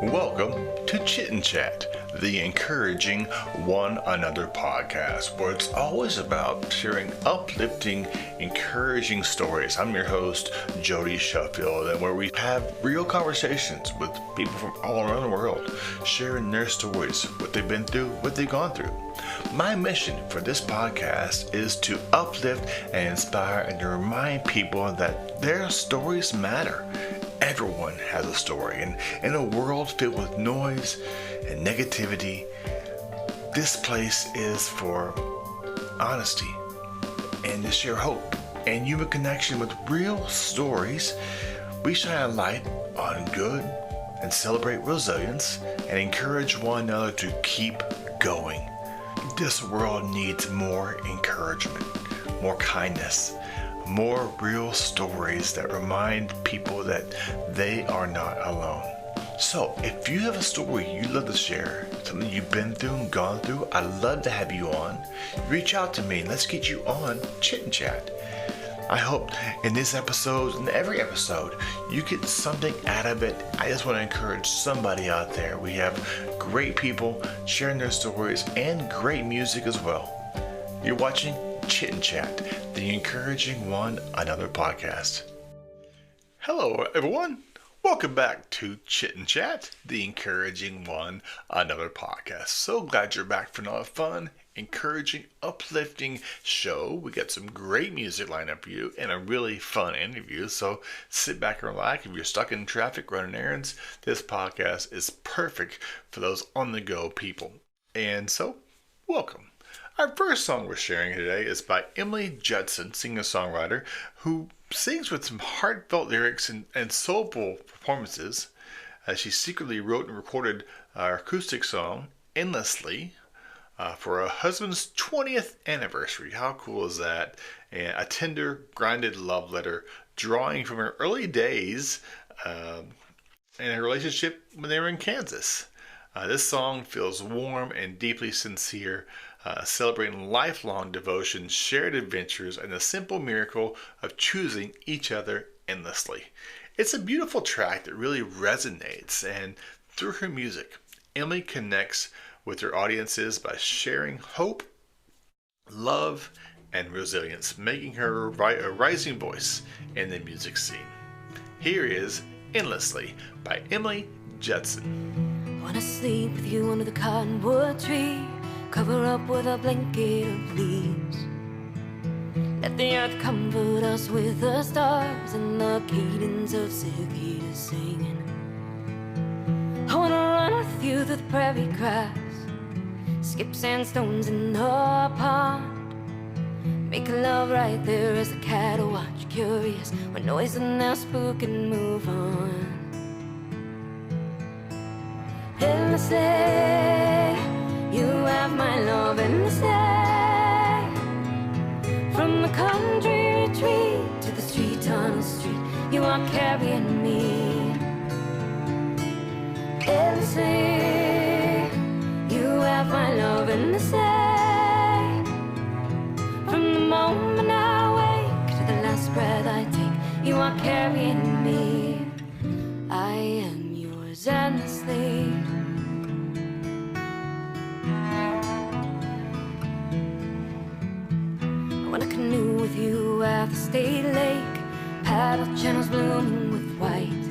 Welcome to Chit Chat, the encouraging one another podcast, where it's always about sharing uplifting, encouraging stories. I'm your host, Jody Sheffield, and where we have real conversations with people from all around the world, sharing their stories, what they've been through, what they've gone through. My mission for this podcast is to uplift and inspire and to remind people that their stories matter. Everyone has a story, and in a world filled with noise and negativity, this place is for honesty and to share hope and human connection with real stories. We shine a light on good and celebrate resilience and encourage one another to keep going. This world needs more encouragement, more kindness, more real stories that remind people that they are not alone. So, if you have a story you'd love to share, something you've been through and gone through, I'd love to have you on. Reach out to me and let's get you on Chit Chat. I hope in this episode and every episode you get something out of it. I just want to encourage somebody out there. We have great people sharing their stories and great music as well. You're watching Chit Chat, the encouraging one another podcast. Hello everyone, welcome back to Chit Chat, the encouraging one another podcast. So glad you're back for another fun, encouraging, uplifting show. We got some great music lined up for you and a really fun interview. So sit back and relax. If you're stuck in traffic running errands, this podcast is perfect for those on the go people. And so, welcome. Our first song we're sharing today is by Emily Judson, singer-songwriter, who sings with some heartfelt lyrics and soulful performances. She secretly wrote and recorded our acoustic song, Endlessly, for her husband's 20th anniversary. How cool is that? And a tender, grounded love letter drawing from her early days in a relationship when they were in Kansas. This song feels warm and deeply sincere, celebrating lifelong devotion, shared adventures, and the simple miracle of choosing each other endlessly. It's a beautiful track that really resonates, and through her music, Emily connects with her audiences by sharing hope, love, and resilience, making her a rising voice in the music scene. Here is Endlessly by Emily Judson. Wanna sleep with you under the cottonwood tree, cover up with a blanket of leaves. Let the earth comfort us with the stars and the cadence of cicadas singing. I wanna run with you through the prairie grass, skip sandstones in the pond, make love right there as the cattle watch, curious when noise and now spook and move on. Endlessly, you have my love endlessly. From the country retreat to the street on the street, you are carrying me. Endlessly, you have my love endlessly. From the moment I wake to the last breath I take, you are carrying me. I am yours endlessly. I want a canoe with you at the state lake, paddle channels blooming with white.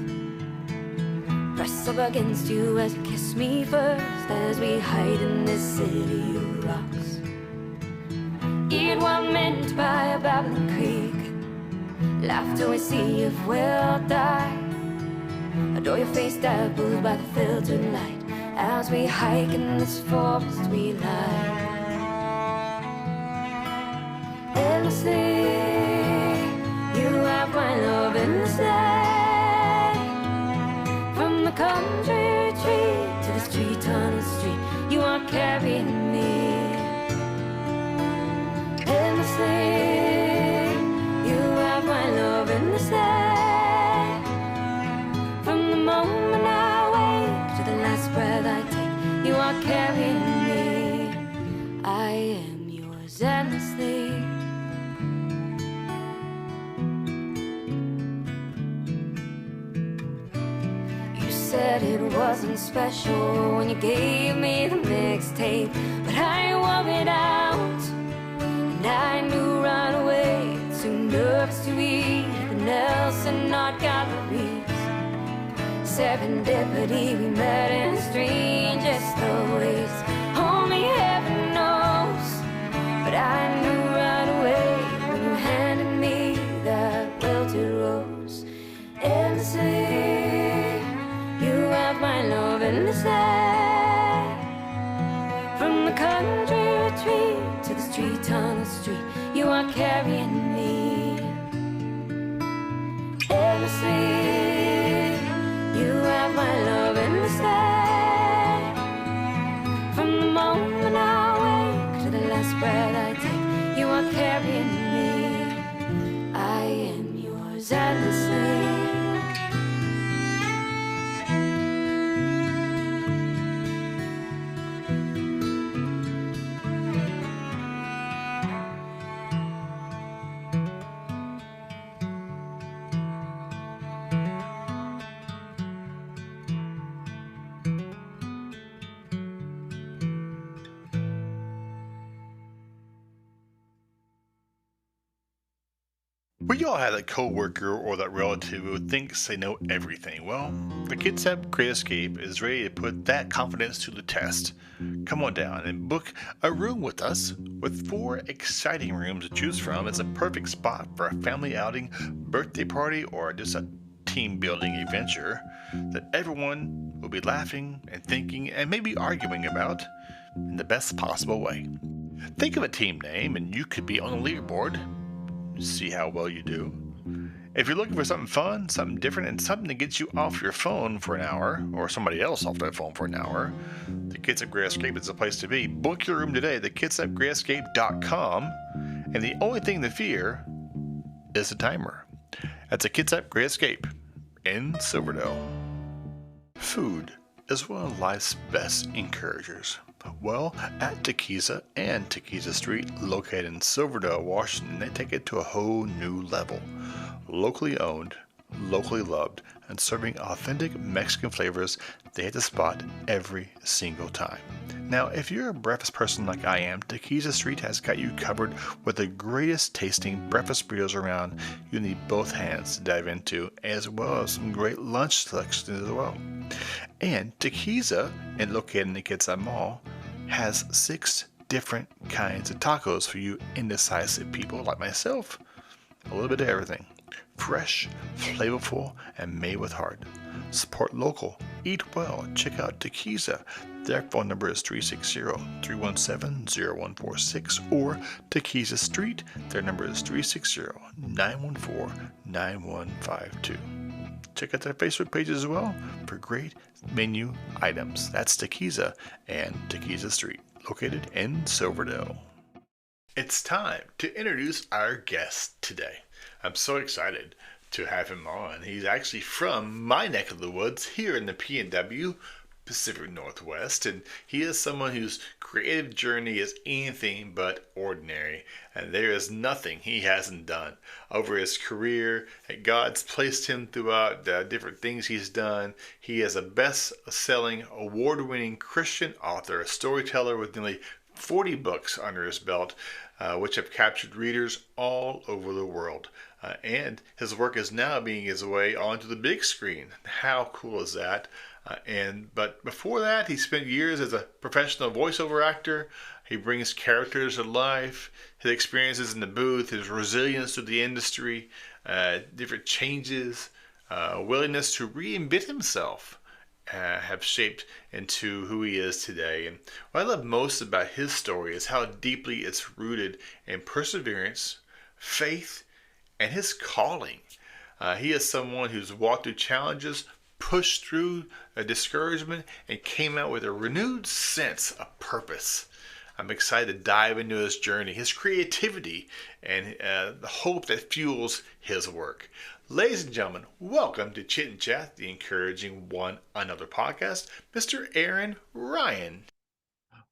Press up against you as you kiss me first, as we hide in this city of rocks. Eat wild mint by a babbling creek, laugh till we see if we'll die. Adore your face dappled by the filtered light, as we hike in this forest we lie. Endlessly, you have my love endlessly. From the country retreat to the street on the street, you are carrying me. Endlessly, you have my love endlessly. From the moment I wake to the last breath I take, you are carrying me. I am yours endlessly. said it wasn't special when you gave me the mixtape, but I wore it out, and I knew right away. Too nervous to read the Nelson art galleries. Serendipity, we met in strangest of ways. Only heaven knows, but I knew right away when you handed me that wilted rose. Endlessly, you have my love endlessly. From the country retreat to the street on the street, you are carrying me. Endlessly, you have my love endlessly. From the moment I wake to the last breath I take, you are carrying me. I am yours endlessly. We all have that coworker or that relative who thinks they know everything. Well, the Chit Chat Great Escape is ready to put that confidence to the test. Come on down and book a room with us. With 4 exciting rooms to choose from, it's a perfect spot for a family outing, birthday party, or just a team-building adventure that everyone will be laughing and thinking and maybe arguing about in the best possible way. Think of a team name and you could be on the leaderboard. See how well you do. If you're looking for something fun, something different, and something that gets you off your phone for an hour, or somebody else off their phone for an hour, the Chit Chat Great Escape is the place to be. Book your room today at thekitschatgreatescape.com, and the only thing to fear is the timer. That's a Chit Chat Great Escape in Silverdale. Food is one of life's best encouragers. Well, at Tequiza and Tequiza Street, located in Silverdale, Washington, they take it to a whole new level. Locally owned, locally loved, and serving authentic Mexican flavors, they hit the spot every single time. Now, if you're a breakfast person like I am, Tequiza Street has got you covered with the greatest tasting breakfast burritos around. You need both hands to dive into, as well as some great lunch selections as well. And Tequiza, and located in the Kitsap Mall, has 6 different kinds of tacos for you indecisive people like myself. A little bit of everything. Fresh, flavorful, and made with heart. Support local. Eat well. Check out Tequiza. Their phone number is 360-317-0146, or Tequiza Street. Their number is 360-914-9152. Check out their Facebook page as well for great menu items. That's Tequiza and Tequiza Street, located in Silverdale. It's time to introduce our guest today. I'm so excited to have him on. He's actually from my neck of the woods here in the PNW, Pacific Northwest, and he is someone whose creative journey is anything but ordinary, and there is nothing he hasn't done over his career. God's placed him throughout the different things he's done. He is a best-selling, award-winning Christian author, a storyteller with nearly 40 books under his belt, which have captured readers all over the world. And his work is now being his way onto the big screen. How cool is that? But before that, he spent years as a professional voiceover actor. He brings characters to life. His experiences in the booth, his resilience to the industry, different changes, willingness to reinvent himself have shaped into who he is today. And what I love most about his story is how deeply it's rooted in perseverance, faith, and his calling. He is someone who's walked through challenges, pushed through a discouragement, and came out with a renewed sense of purpose. I'm excited to dive into his journey, his creativity, and the hope that fuels his work. Ladies and gentlemen, welcome to Chit Chat, the encouraging one another podcast, Mr. Aaron Ryan.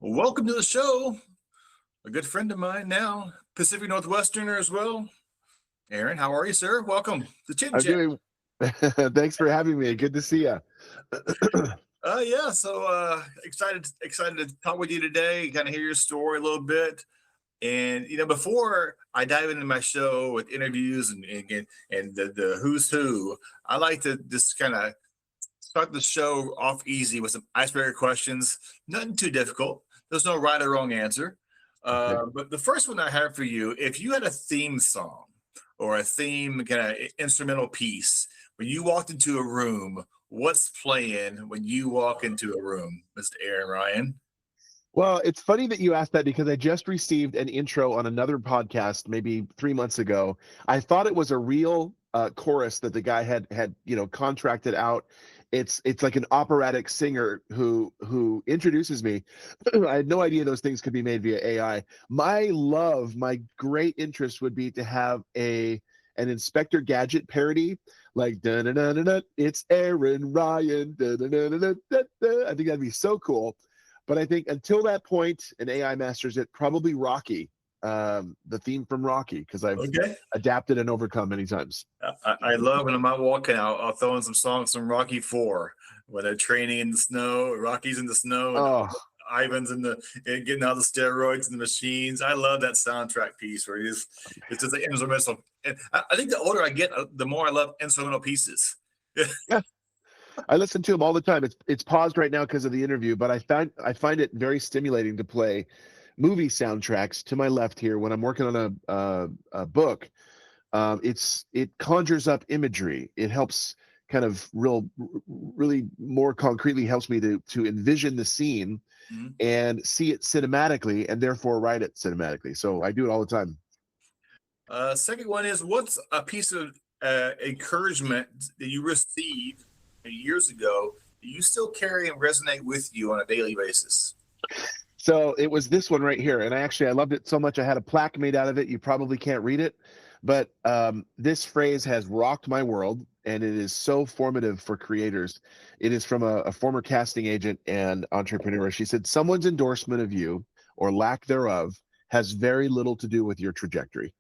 Welcome to the show. A good friend of mine now, Pacific Northwesterner as well. Aaron, how are you, sir? Welcome to Chit Chat. Thanks for having me. Good to see you. Yeah, so excited to talk with you today, kind of hear your story a little bit. And before I dive into my show with interviews and the who's who, I like to just kind of start the show off easy with some icebreaker questions. Nothing too difficult. There's no right or wrong answer. But the first one I have for you, if you had a theme song or a theme kind of instrumental piece when you walked into a room, what's playing when you walk into a room, Mr. Aaron Ryan? Well, it's funny that you asked that because I just received an intro on another podcast maybe 3 months ago. I thought it was a real chorus that the guy had contracted out. It's like an operatic singer who introduces me. I had no idea those things could be made via AI. My great interest would be to have an Inspector Gadget parody, like da da da da. It's Aaron Ryan. Da, da, da, da, da, da. I think that'd be so cool. But I think until that point, and AI masters it, probably Rocky, the theme from Rocky, because I've adapted and overcome many times. I love when I'm out walking, I'll throw in some songs from Rocky 4, when they're training in the snow, Rocky's in the snow, and Ivan's getting all the steroids and the machines. I love that soundtrack piece where it's just an instrumental. And I think the older I get, the more I love instrumental pieces. Yeah. I listen to them all the time. It's paused right now because of the interview, but I find it very stimulating to play movie soundtracks to my left here when I'm working on a book. It conjures up imagery. It helps kind of really more concretely helps me to envision the scene and see it cinematically and therefore write it cinematically. So I do it all the time. Second one is, what's a piece of encouragement that you received years ago that you still carry and resonate with you on a daily basis? So it was this one right here, and I loved it so much I had a plaque made out of it. You probably can't read it, but this phrase has rocked my world, and it is so formative for creators. It is from a former casting agent and entrepreneur. She said, "Someone's endorsement of you, or lack thereof, has very little to do with your trajectory."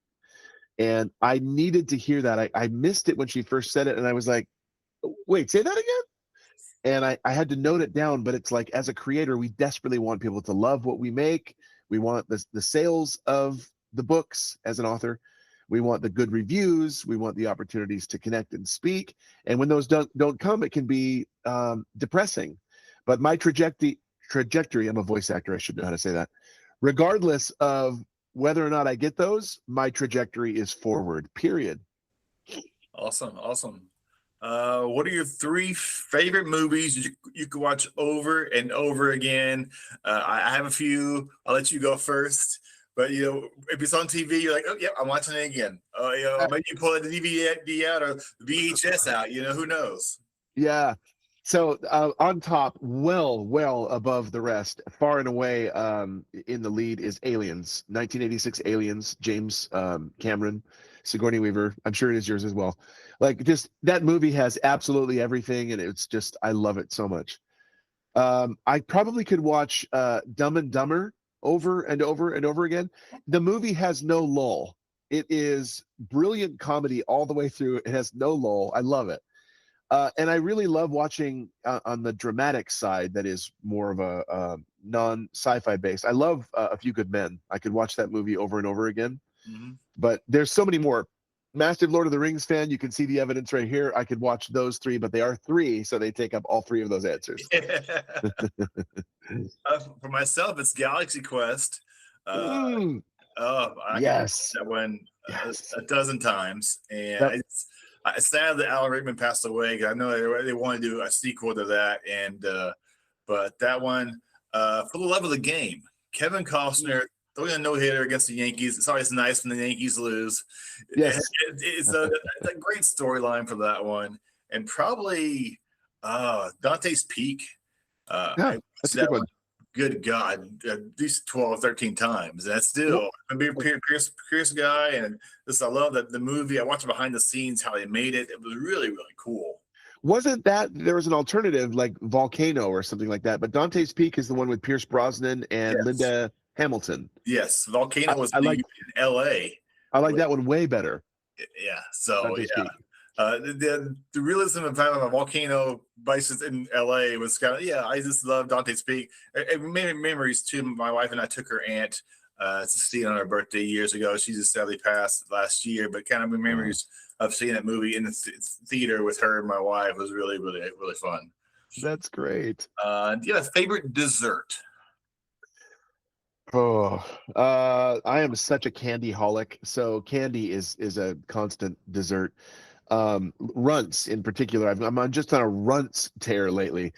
And I needed to hear that. I missed it when she first said it, and I was like, wait, say that again? And I had to note it down, but it's like, as a creator, we desperately want people to love what we make. We want the sales of the books as an author. We want the good reviews. We want the opportunities to connect and speak. And when those don't come, it can be depressing. But my trajectory, I'm a voice actor, I should know how to say that. Regardless of whether or not I get those, my trajectory is forward, period. Awesome. What are your 3 favorite movies you could watch over and over again? I have a few. I'll let you go first. But if it's on TV, you're like, oh yeah, I'm watching it again. Maybe you pull the DVD out or the VHS out. Who knows? Yeah. So on top, well above the rest, far and away in the lead is Aliens, 1986 Aliens, James Cameron, Sigourney Weaver. I'm sure it is yours as well. Like, just that movie has absolutely everything, and it's just, I love it so much. I probably could watch Dumb and Dumber over and over and over again. The movie has no lull. It is brilliant comedy all the way through. It has no lull. I love it. And I really love watching on the dramatic side that is more of a non-sci-fi based. I love A Few Good Men. I could watch that movie over and over again. But there's so many more. Massive Lord of the Rings fan, you can see the evidence right here. I could watch those 3, but they are 3, so they take up all 3 of those answers. For myself, it's Galaxy Quest. Yes. That one a dozen times, and it's sad that Alan Rickman passed away. I know they want to do a sequel to that, and but that one, For the Love of the Game, Kevin Costner throwing a no-hitter against the Yankees. It's always nice when the Yankees lose. Yes. It's a great storyline for that one. And probably Dante's Peak. That's a good one. Good God, at least 12, 13 times. And that's still, I'm a big Pierce guy. And I love that the movie. I watched behind the scenes, how they made it. It was really, really cool. Wasn't that, there was an alternative like Volcano or something like that, but Dante's Peak is the one with Pierce Brosnan and Linda Hamilton. Yes, Volcano was in LA. I like that one way better. Yeah, so The realism of having a volcano basis in LA was kind of, yeah, I just love Dante's Peak. It made memories too. My wife and I took her aunt to see it on her birthday years ago. She just sadly passed last year, but kind of memories of seeing that movie in the theater with her and my wife was really, really, really fun. That's great. Do you have a favorite dessert? Oh, I am such a candy holic. So candy is a constant dessert. Runts in particular. I'm just on a runts tear lately,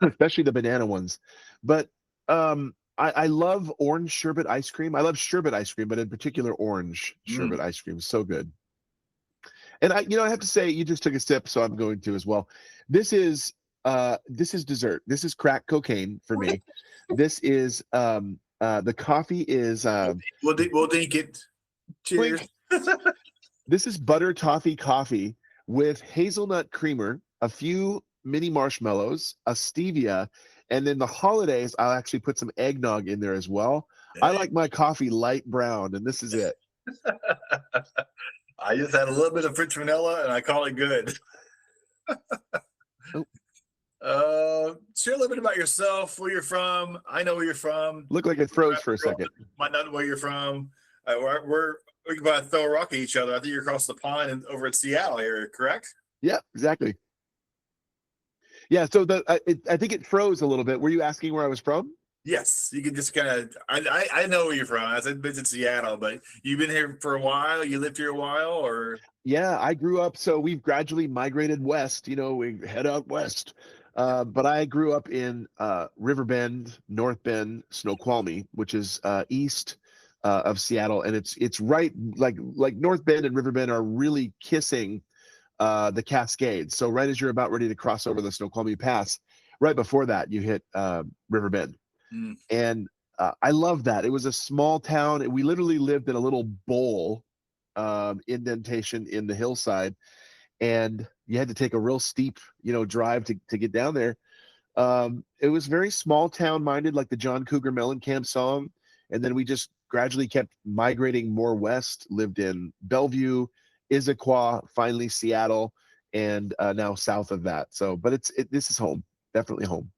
especially the banana ones. But I love orange sherbet ice cream. I love sherbet ice cream, but in particular orange sherbet ice cream. So good. And I have to say, you just took a sip, so I'm going to as well. This is dessert. This is crack cocaine for me. This is the coffee is We'll drink it. Cheers. This is butter toffee coffee with hazelnut creamer, a few mini marshmallows, a stevia, and then the holidays I'll actually put some eggnog in there as well. I like my coffee light brown, and this is it. I just had a little bit of French vanilla, and I call it good. Share a little bit about yourself, where you're from. I know where you're from. Look like it froze for a second. Might not know where you're from. We can about throw a rock at each other. I think you're across the pond and over at Seattle area, correct? Yeah, exactly. Yeah, so I think it froze a little bit. Were you asking where I was from? Yes, you can just kind of. I know where you're from. I said visit Seattle, but you've been here for a while. You lived here a while, or? Yeah, I grew up. So we've gradually migrated west. We head out west. But I grew up in Riverbend, North Bend, Snoqualmie, which is east of Seattle, and it's right like North Bend and Riverbend are really kissing the Cascades. So right as you're about ready to cross over the Snoqualmie Pass, right before that you hit Riverbend. And I love that. It was a small town, and we literally lived in a little bowl indentation in the hillside, and you had to take a real steep drive to get down there. It was very small town minded, like the John Cougar Mellencamp song, and then we just gradually kept migrating more west, lived in Bellevue, Issaquah, finally Seattle, and now south of that. So but this is home, definitely home.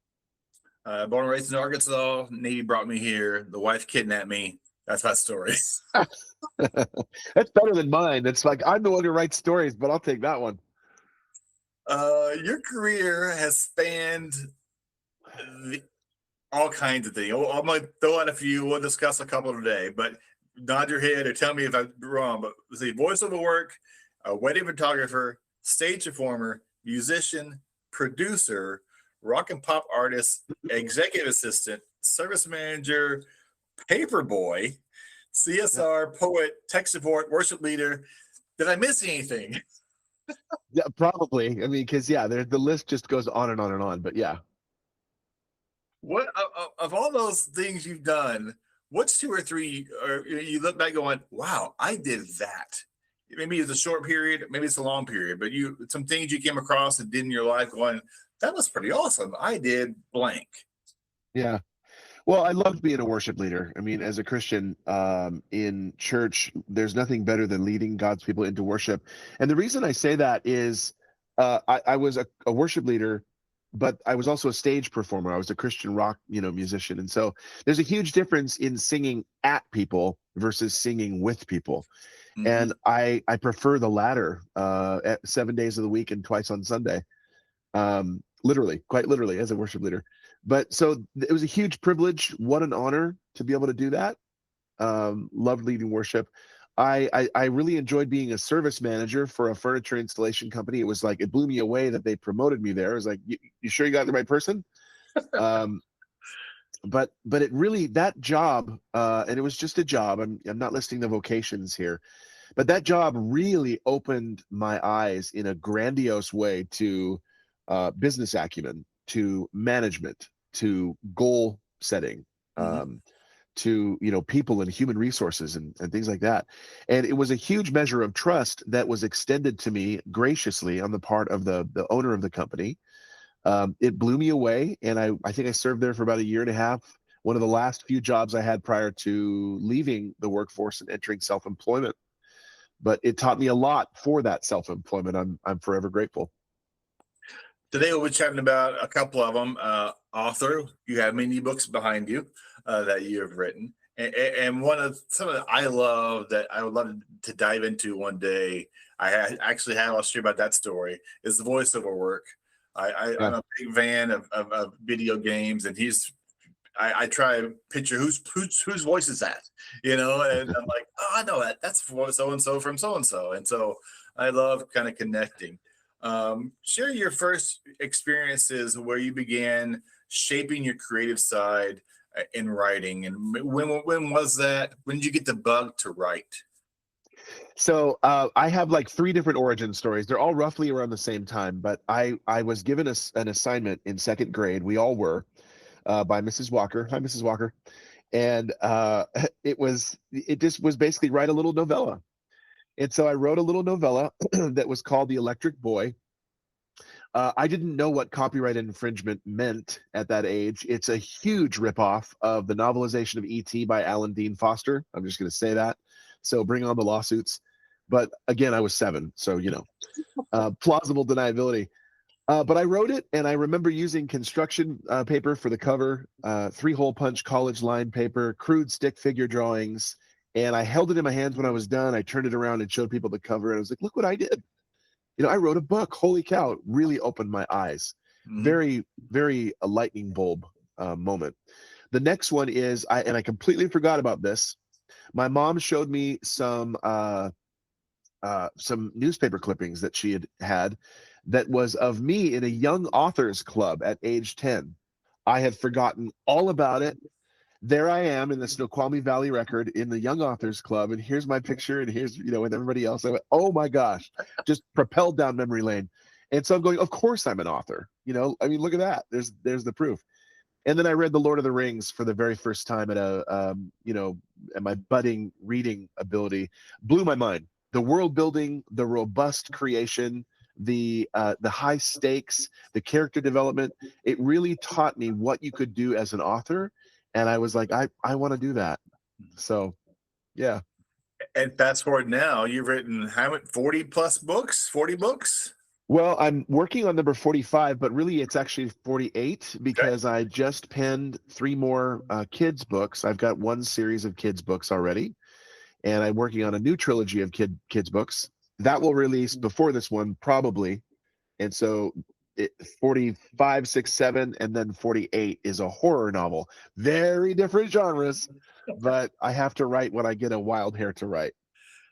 Born and raised in Arkansas. Navy brought me here. The wife kidnapped me. That's my story. That's better than mine. It's like I'm the one who writes stories, but I'll take that one. Your career has spanned all kinds of things. I'm going to throw out a few. We'll discuss a couple today, but nod your head or tell me if I'm wrong. But the voiceover work, a wedding photographer, stage performer, musician, producer, rock and pop artist, executive assistant, service manager, paper boy, CSR, poet, tech support, worship leader. Did I miss anything? Yeah, probably. I mean, because the list just goes on and on and on. But yeah. What of all those things you've done, what's 2 or 3, or you look back going, wow, I did that? Maybe it's a short period, maybe it's a long period, but some things you came across and did in your life going, that was pretty awesome. I did blank. Yeah. Well, I loved being a worship leader. I mean, as a Christian in church, there's nothing better than leading God's people into worship. And the reason I say that is I was a worship leader, but I was also a stage performer. I was a Christian rock, musician. And so there's a huge difference in singing at people versus singing with people. Mm-hmm. And I prefer the latter at 7 days of the week and twice on Sunday. Quite literally as a worship leader. But so it was a huge privilege. What an honor to be able to do that. Loved leading worship. I really enjoyed being a service manager for a furniture installation company. It was like, it blew me away that they promoted me there. It was like, you sure you got the right person? But it really, that job, and it was just a job. I'm not listing the vocations here, but that job really opened my eyes in a grandiose way to business acumen, to management, to goal setting, to people and human resources and things like that. And it was a huge measure of trust that was extended to me graciously on the part of the owner of the company. It blew me away, and I think I served there for about 1.5 years. One of the last few jobs I had prior to leaving the workforce and entering self-employment. but it taught me a lot for that self-employment. I'm forever grateful. Today we'll be chatting about a couple of them. Author, you have many books behind you that you have written, and one of some of the I love that I would love to dive into one day. Actually had I'll share about that story is the voiceover work. I'm a big fan of video games, and I try to picture whose voice is that, and I'm like, oh, I know that. That's so and so from so and so, and so I love kind of connecting. Share your first experiences where you began shaping your creative side in writing, and when was that? When did you get the bug to write? So I have like 3 different origin stories. They're all roughly around the same time, but I was given an assignment in 2nd grade. We all were by Mrs. Walker. Hi, Mrs. Walker. And it just was basically write a little novella. And so I wrote a little novella that was called The Electric Boy. I didn't know what copyright infringement meant at that age. It's a huge ripoff of the novelization of E.T. by Alan Dean Foster. I'm just going to say that. So bring on the lawsuits. But again, I was 7, so plausible deniability. But I wrote it, and I remember using construction paper for the cover, 3-hole punch college line paper, crude stick figure drawings, and I held it in my hands when I was done. I turned it around and showed people the cover, and I was like, look what I did. I wrote a book. Holy cow. It really opened my eyes. Mm-hmm. Very, very a lightning bulb moment. The next one is, I completely forgot about this. My mom showed me some newspaper clippings that she had that was of me in a young authors club at age 10. I had forgotten all about it. There I am in the Snoqualmie Valley Record in the Young Authors Club, and here's my picture, and here's with everybody else. I went, oh my gosh, just propelled down memory lane. And so I'm going, of course I'm an author. Look at that. There's the proof. And then I read The Lord of the Rings for the very first time at at my budding reading ability. Blew my mind. The world building, the robust creation, the high stakes, the character development. It really taught me what you could do as an author. And I was like, I want to do that. So, yeah. And fast forward now, you've written how many 40 plus books? 40 books? Well, I'm working on number 45, but really it's actually 48 because I just penned 3 more kids books. I've got 1 series of kids books already, and I'm working on a new trilogy of kids books that will release before this one probably. And so 45, 6, 7, and then 48 is a horror novel. Very different genres, but I have to write when I get a wild hair to write.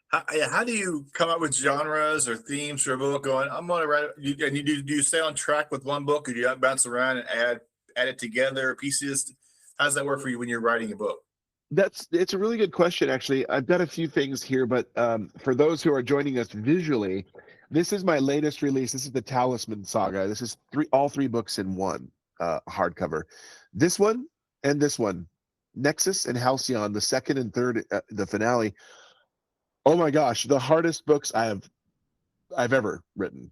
How do you come up with genres or themes for a book? Going, I'm going to write. Do you stay on track with one book, or do you bounce around and add it together, pieces? How does that work for you when you're writing a book? It's a really good question, actually. I've got a few things here, but for those who are joining us visually, this is my latest release. This is the Talisman Saga. This is all 3 books in one hardcover. This one and this one, Nexus and Halcyon, the 2nd and 3rd, the finale. Oh my gosh, the hardest books I've ever written.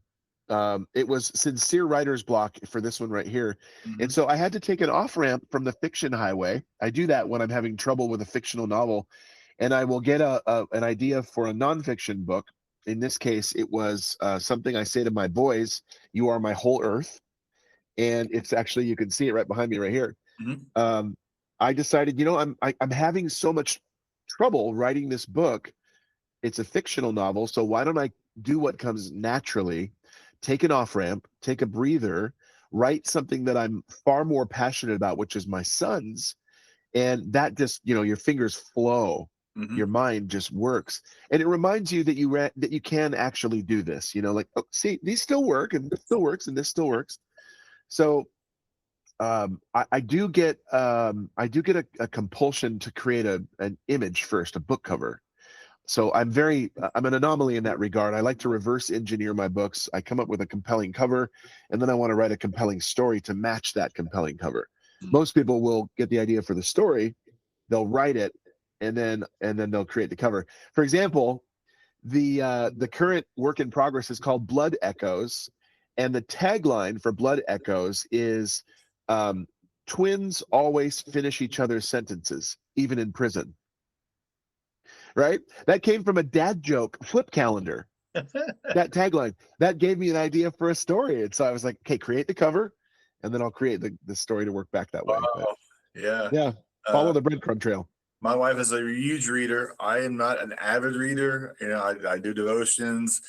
It was sincere writer's block for this one right here. Mm-hmm. And so I had to take an off-ramp from the fiction highway. I do that when I'm having trouble with a fictional novel, and I will get an idea for a nonfiction book. In this case, it was something I say to my boys, you are my whole earth. And it's actually, you can see it right behind me right here. Mm-hmm. I decided, I'm having so much trouble writing this book. It's a fictional novel, so why don't I do what comes naturally, take an off-ramp, take a breather, write something that I'm far more passionate about, which is my sons, and that just, your fingers flow, mm-hmm. Your mind just works, and it reminds you that you can actually do this, see, these still work, and this still works, and this still works. So I do get a compulsion to create an image first, a book cover. So I'm an anomaly in that regard. I like to reverse engineer my books. I come up with a compelling cover, and then I want to write a compelling story to match that compelling cover. Most people will get the idea for the story, they'll write it, and then they'll create the cover. For example, the current work in progress is called Blood Echoes, and the tagline for Blood Echoes is twins always finish each other's sentences, even in prison. right? That came from a dad joke flip calendar. That tagline that gave me an idea for a story, and so I was like, okay, create the cover, and then I'll create the story to work back that way. But Oh, yeah. yeah, follow the breadcrumb trail. My wife is a huge reader. I am not an avid reader. You know, I do devotions.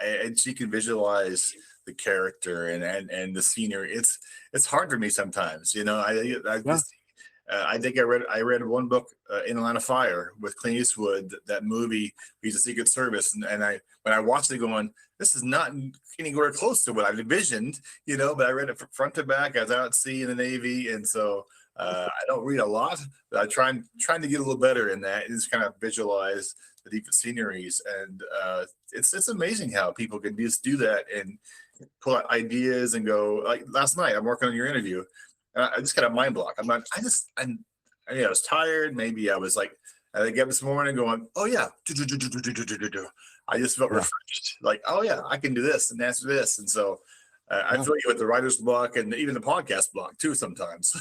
And she can visualize the character and the scenery. It's hard for me sometimes. You know, I think I read one book, In the Line of Fire, with Clint Eastwood. That movie, he's a Secret Service, and when I watched it, going, this is not anywhere close to what I envisioned. You know, but I read it front to back. I was out at sea in the Navy, and so. I don't read a lot, but I'm trying to get a little better in that. Just kind of visualize the different sceneries, and it's amazing how people can just do that and pull out ideas and go. Like last night, I'm working on your interview, and I just got a mind block. I was tired. Maybe I was like, I get up this morning going, oh yeah, I just felt refreshed. Like, oh yeah, I can do this and answer this, and so. I feel you with the writer's block and even the podcast block too sometimes.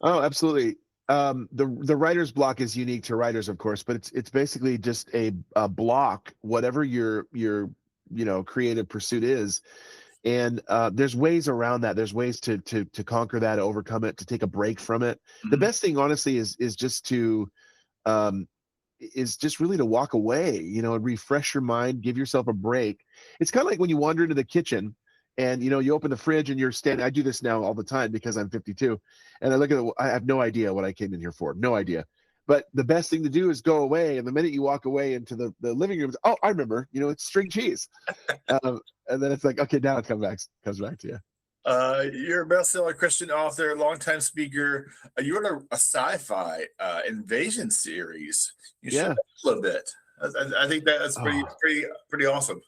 Oh, absolutely. The writer's block is unique to writers, of course, but it's basically just a block, whatever your creative pursuit is. And there's ways around that. There's ways to conquer that, to overcome it, to take a break from it. Mm-hmm. The best thing, honestly, is just really to walk away, and refresh your mind, give yourself a break. It's kind of like when you wander into the kitchen. And you open the fridge and you're standing. I do this now all the time because I'm 52, and I look at it. I have no idea what I came in here for. No idea. But the best thing to do is go away. And the minute you walk away into the living room, oh, I remember. It's string cheese. And then it's like, okay, now it comes back to you. You're a bestseller Christian author, longtime speaker. You wrote a sci-fi invasion series. You shared that a little bit. I think that's pretty awesome.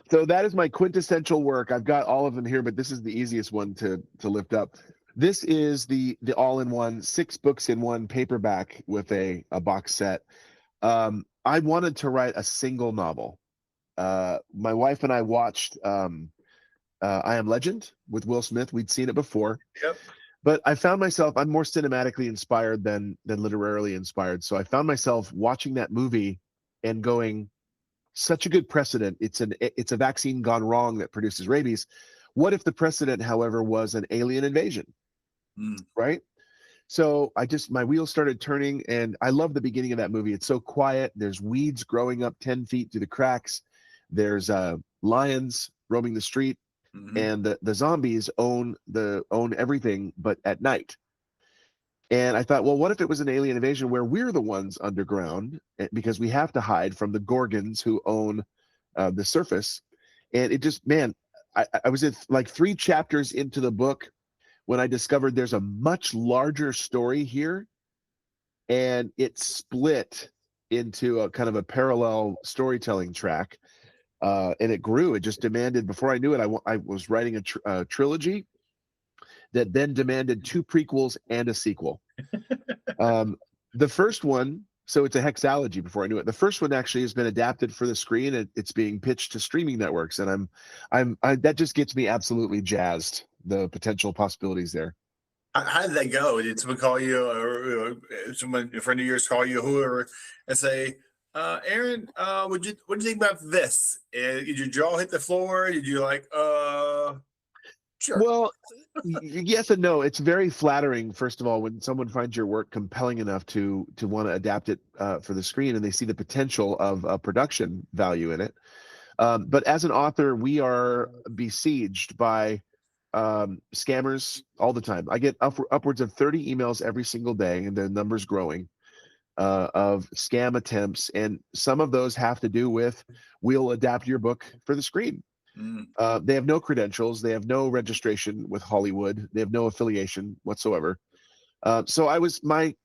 So that is my quintessential work. I've got all of them here, but this is the easiest one to lift up. This is the all-in-one 6 books in one paperback with a box set. I wanted to write a single novel. My wife and I watched I Am Legend with Will Smith. We'd seen it before. Yep. But I found myself, I'm more cinematically inspired than literarily inspired. So I found myself watching that movie and going, such a good precedent. It's a vaccine gone wrong that produces rabies. What if the precedent, however, was an alien invasion? Right? So my wheels started turning, and I love the beginning of that movie. It's so quiet. There's weeds growing up 10 feet through the cracks. There's lions roaming the street, and the zombies own everything, but at night. And I thought, well, what if it was an alien invasion where we're the ones underground because we have to hide from the Gorgons who own the surface? And it just, I was at like 3 chapters into the book when I discovered there's a much larger story here, and it split into a kind of a parallel storytelling track. And it grew. It just demanded, before I knew it, I was writing a trilogy that then demanded 2 prequels and a sequel. The first one, so it's a hexalogy before I knew it. The first one actually has been adapted for the screen. It's being pitched to streaming networks, and that just gets me absolutely jazzed. The potential possibilities there. How did that go? Did someone call you, or a friend of yours call you, whoever, and say, Aaron, what do you think about this? And did your jaw hit the floor? Did you like, sure? Well, yes and no. It's very flattering, first of all, when someone finds your work compelling enough to want to adapt it for the screen, and they see the potential of a production value in it. But as an author, we are besieged by scammers all the time. I get upwards of 30 emails every single day, and the number's growing, of scam attempts. And some of those have to do with, we'll adapt your book for the screen. They have no credentials. They have no registration with Hollywood. They have no affiliation whatsoever. So I was my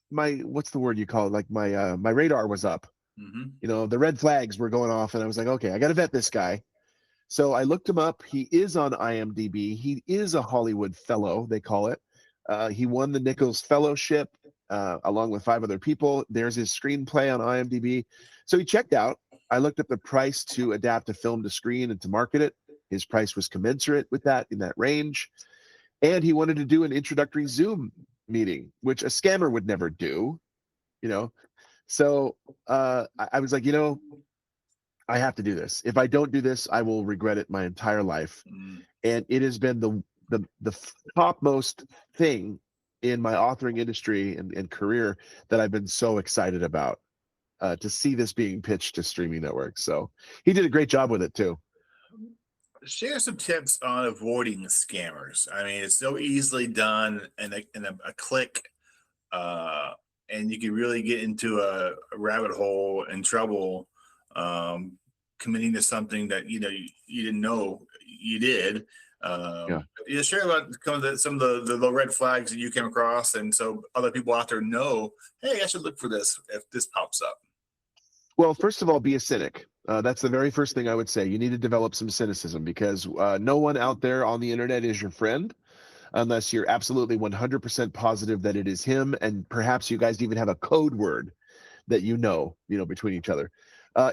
what's the word you call it? Like my radar was up. The red flags were going off, and I was like, okay, I got to vet this guy. So I looked him up. He is on IMDb. He is a Hollywood fellow, they call it. He won the Nichols Fellowship along with 5 other people. There's his screenplay on IMDb. So he checked out. I looked up the price to adapt a film to screen and to market it. His price was commensurate with that, in that range. And he wanted to do an introductory Zoom meeting, which a scammer would never do, you know. So I was like, I have to do this. If I don't do this, I will regret it my entire life. Mm. And it has been the topmost thing in my authoring industry and career that I've been so excited about, to see this being pitched to streaming networks. So he did a great job with it too. Share some tips on avoiding scammers. I mean, it's so easily done in a click, and you can really get into a rabbit hole and trouble, committing to something that you didn't know you did. Share about some of the red flags that you came across, and so other people out there know, hey, I should look for this if this pops up. Well, first of all, be a cynic. That's the very first thing I would say. You need to develop some cynicism, because no one out there on the internet is your friend unless you're absolutely 100% positive that it is him, and perhaps you guys even have a code word that between each other.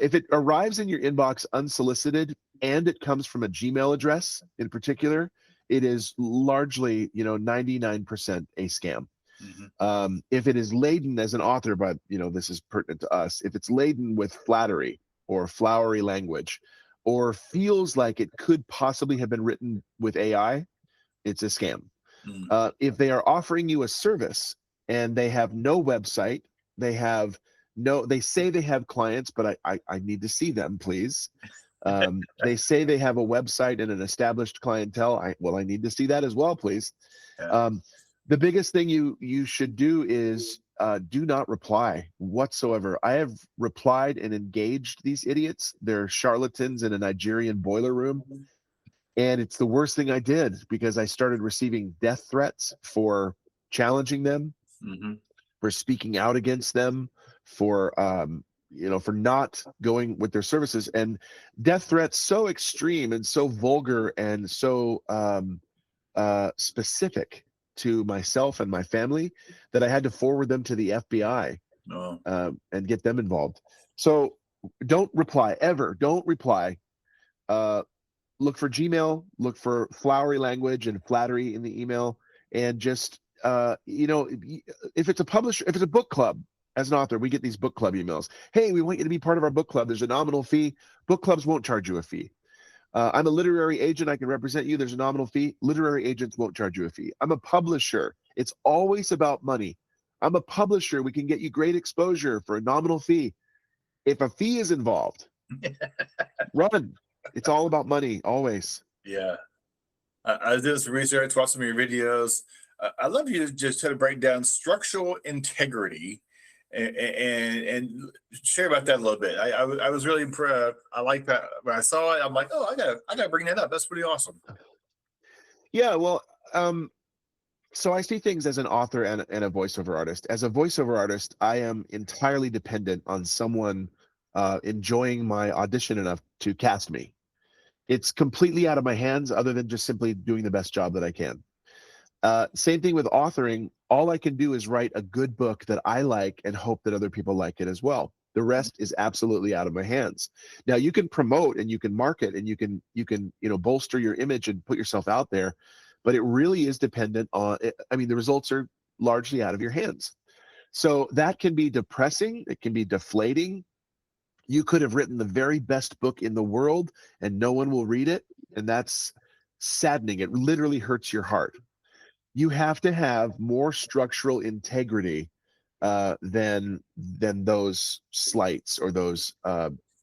If it arrives in your inbox unsolicited and it comes from a Gmail address in particular, it is largely 99% a scam. Mm-hmm. If it is laden as an author, but this is pertinent to us, if it's laden with flattery or flowery language, or feels like it could possibly have been written with AI, it's a scam. Mm-hmm. If they are offering you a service and they have no website, they say they have clients, but I need to see them, please. They say they have a website and an established clientele. I need to see that as well, please. Yeah. The biggest thing you should do is do not reply whatsoever. I have replied and engaged these idiots. They're charlatans in a Nigerian boiler room. And it's the worst thing I did, because I started receiving death threats for challenging them, Mm-hmm. for speaking out against them, for not going with their services, and death threats so extreme and so vulgar and so specific to myself and my family that I had to forward them to the FBI and get them involved. So don't reply ever. Don't reply. Look for Gmail, look for flowery language and flattery in the email, and just if it's a publisher, if it's a book club, as an author, we get these book club emails. Hey, we want you to be part of our book club. There's a nominal fee. Book clubs won't charge you a fee. I'm a literary agent. I can represent you. There's a nominal fee. Literary agents won't charge you a fee. I'm a publisher. It's always about money. I'm a publisher. We can get you great exposure for a nominal fee. If a fee is involved, run. It's all about money, always. Yeah. I did some research, watched some of your videos. I love you to just try to break down structural integrity and share about that a little bit. I was really impressed. I like that. When I saw it, I'm like, oh, I gotta bring that up. That's pretty awesome. Yeah, well, so I see things as an author and a voiceover artist. As a voiceover artist, I am entirely dependent on someone enjoying my audition enough to cast me. It's completely out of my hands, other than just simply doing the best job that I can. Same thing with authoring. All I can do is write a good book that I like and hope that other people like it as well. The rest is absolutely out of my hands. Now, you can promote and you can market and you can bolster your image and put yourself out there, but it really is dependent on, the results are largely out of your hands. So that can be depressing. It can be deflating. You could have written the very best book in the world and no one will read it. And that's saddening. It literally hurts your heart. You have to have more structural integrity than those slights or those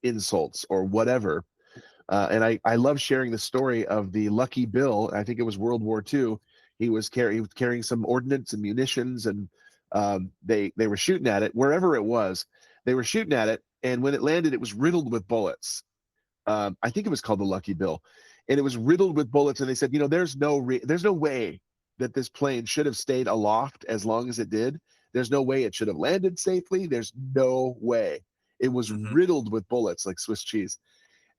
insults or whatever. And I love sharing the story of the Lucky Bill. I think it was World War II. He was carrying some ordnance and munitions, and they were shooting at it wherever it was. They were shooting at it, and when it landed, it was riddled with bullets. I think it was called the Lucky Bill, and it was riddled with bullets. And they said, there's no way that this plane should have stayed aloft as long as it did. There's no way it should have landed safely. There's no way. It was riddled with bullets like Swiss cheese.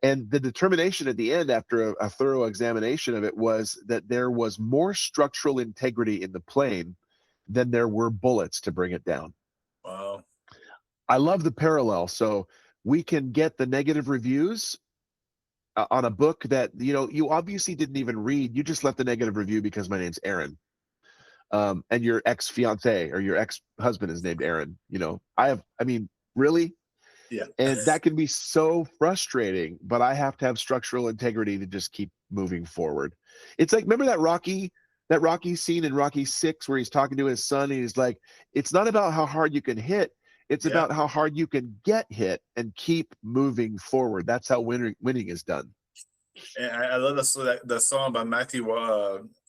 And the determination at the end, after a thorough examination of it, was that there was more structural integrity in the plane than there were bullets to bring it down. Wow. I love the parallel. So we can get the negative reviews on a book that you obviously didn't even read. You just left the negative review because my name's Aaron. and your ex-fiance or your ex-husband is named Aaron. Really? Yeah. And that can be so frustrating, but I have to have structural integrity to just keep moving forward. It's like, remember that Rocky scene in Rocky 6 where he's talking to his son and he's like, it's not about how hard you can hit, it's about how hard you can get hit and keep moving forward. That's how winning is done. And I love the song by Matthew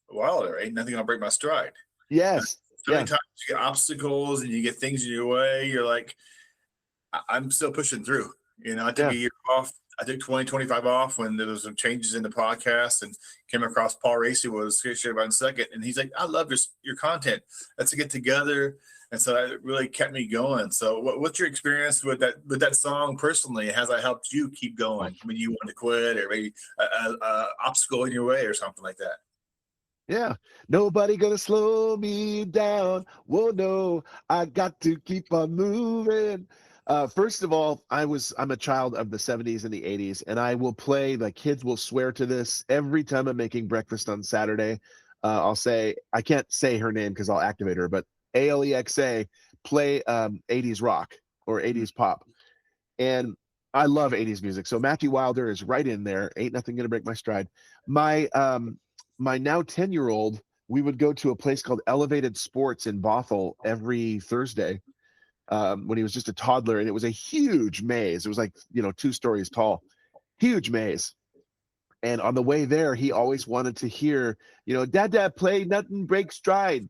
Wilder, Ain't Nothing Gonna Break My Stride. Yes. So many times you get obstacles and you get things in your way, you're like, I'm still pushing through. I took a year off. I took 2025 off when there was some changes in the podcast, and came across Paul Racy, was share about in a second. And he's like, I love your content. Let's get together. And so that really kept me going. So what's your experience with that song personally? Has that helped you keep going when you want to quit, or maybe a obstacle in your way or something like that? Yeah. Nobody gonna slow me down. Whoa, no, I got to keep on moving. First of all, I'm a child of the 70s and the 80s, and I will play, the kids will swear to this every time I'm making breakfast on Saturday. I'll say, I can't say her name because I'll activate her, but Alexa, play 80s rock or 80s pop. And I love 80s music. So Matthew Wilder is right in there. Ain't Nothing Gonna Break My Stride. My now 10-year-old, we would go to a place called Elevated Sports in Bothell every Thursday. When he was just a toddler, and it was a huge maze. It was like 2 stories tall, huge maze. And on the way there, he always wanted to hear, Dad, play Nothing Break Stride.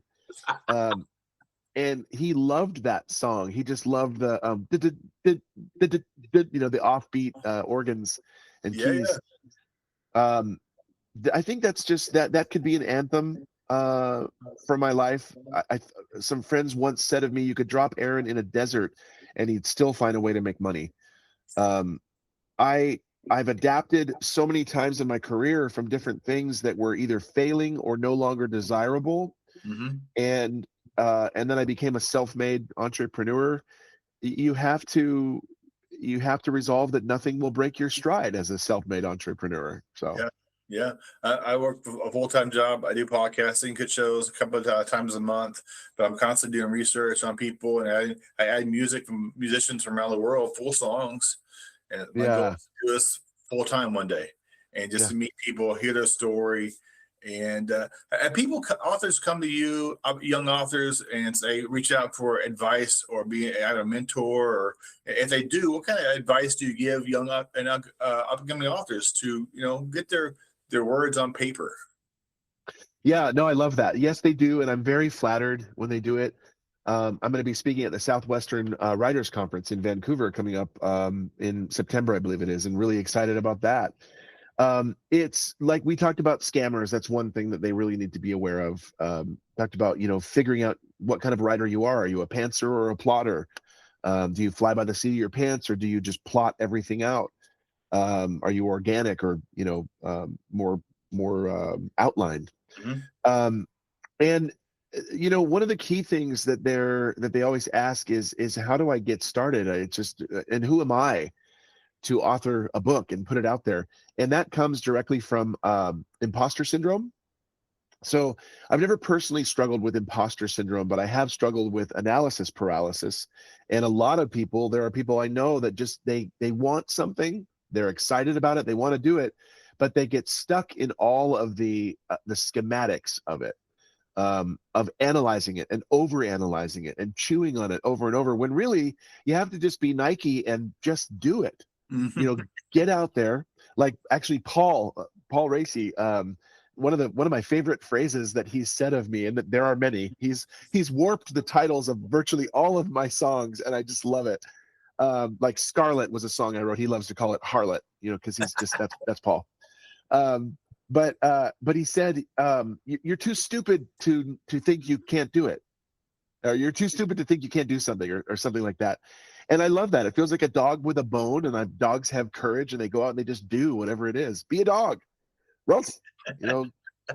And he loved that song. He just loved the the offbeat organs and keys. I think that's just that could be an anthem for my life. Some friends once said of me, you could drop Aaron in a desert and he'd still find a way to make money. I've adapted so many times in my career from different things that were either failing or no longer desirable. Mm-hmm. And then I became a self-made entrepreneur. You have to resolve that nothing will break your stride as a self-made entrepreneur. So yeah. I work a full-time job. I do podcasting, good shows a couple of times a month, but I'm constantly doing research on people, and I add music from musicians from around the world, full songs. And my goal is to do this full-time one day, and just to meet people, hear their story. And authors come to you, young authors, and say, reach out for advice or be a mentor. Or if they do, what kind of advice do you give young and upcoming authors to get their words on paper? Yeah, no, I love that. Yes, they do, and I'm very flattered when they do it. I'm going to be speaking at the Southwestern Writers Conference in Vancouver coming up in September, I believe it is, and really excited about that. It's like we talked about scammers. That's one thing that they really need to be aware of. Talked about, figuring out what kind of writer you are. Are you a pantser or a plotter? Do you fly by the seat of your pants, or do you just plot everything out? Are you organic or, more outlined? Mm-hmm. And one of the key things that they always ask is how do I get started? It's just, and who am I to author a book and put it out there? And that comes directly from imposter syndrome. So I've never personally struggled with imposter syndrome, but I have struggled with analysis paralysis. And a lot of people, there are people I know that just they want something, they're excited about it, they want to do it, but they get stuck in all of the schematics of it, of analyzing it and overanalyzing it and chewing on it over and over, when really you have to just be Nike and just do it. Mm-hmm. Get out there. Like actually Paul Racy, one of my favorite phrases that he's said of me, and that there are many, he's warped the titles of virtually all of my songs, and I just love it. Like Scarlet was a song I wrote. He loves to call it Harlot, because he's just that's Paul. But he said, you're too stupid to think you can't do it, or you're too stupid to think you can't do something, or something like that. And I love that. It feels like a dog with a bone, and dogs have courage, and they go out and they just do whatever it is. Be a dog. Ruff,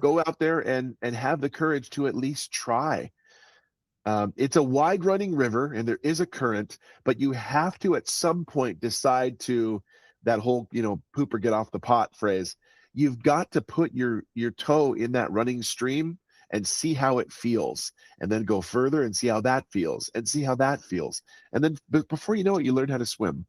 go out there and have the courage to at least try. It's a wide running river, and there is a current, but you have to at some point decide to, that whole, poop or get off the pot phrase. You've got to put your toe in that running stream and see how it feels, and then go further and see how that feels, and see how that feels. And then before you know it, you learn how to swim.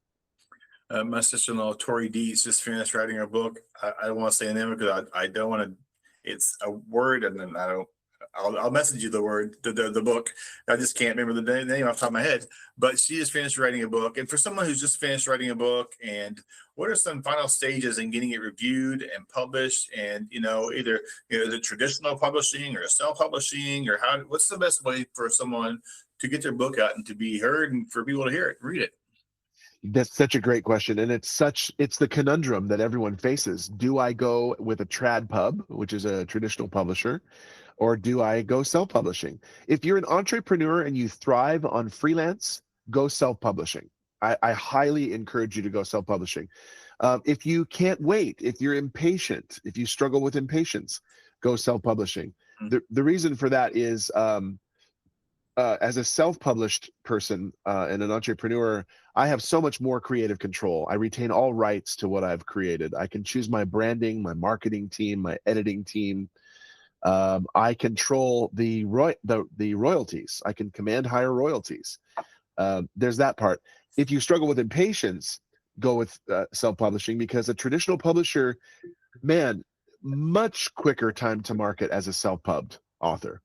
My sister-in-law, Tori Dees, just finished writing her book. I don't want to say the name because I don't want to. It's a word, and then I don't. I'll message you the word, the book. I just can't remember the name off the top of my head. But she just finished writing a book. And for someone who's just finished writing a book, and what are some final stages in getting it reviewed and published? And either the traditional publishing or self-publishing, or what's the best way for someone to get their book out and to be heard and for people to hear it, read it? That's such a great question. And it's the conundrum that everyone faces. Do I go with a trad pub, which is a traditional publisher, or do I go self-publishing? If you're an entrepreneur and you thrive on freelance, go self-publishing. I highly encourage you to go self-publishing. If you can't wait, if you're impatient, if you struggle with impatience, go self-publishing. The reason for that is as a self-published person and an entrepreneur, I have so much more creative control. I retain all rights to what I've created. I can choose my branding, my marketing team, my editing team. I control the royalties. I can command higher royalties. There's that part. If you struggle with impatience, go with self-publishing, because a traditional publisher, man, much quicker time to market as a self-pubbed author.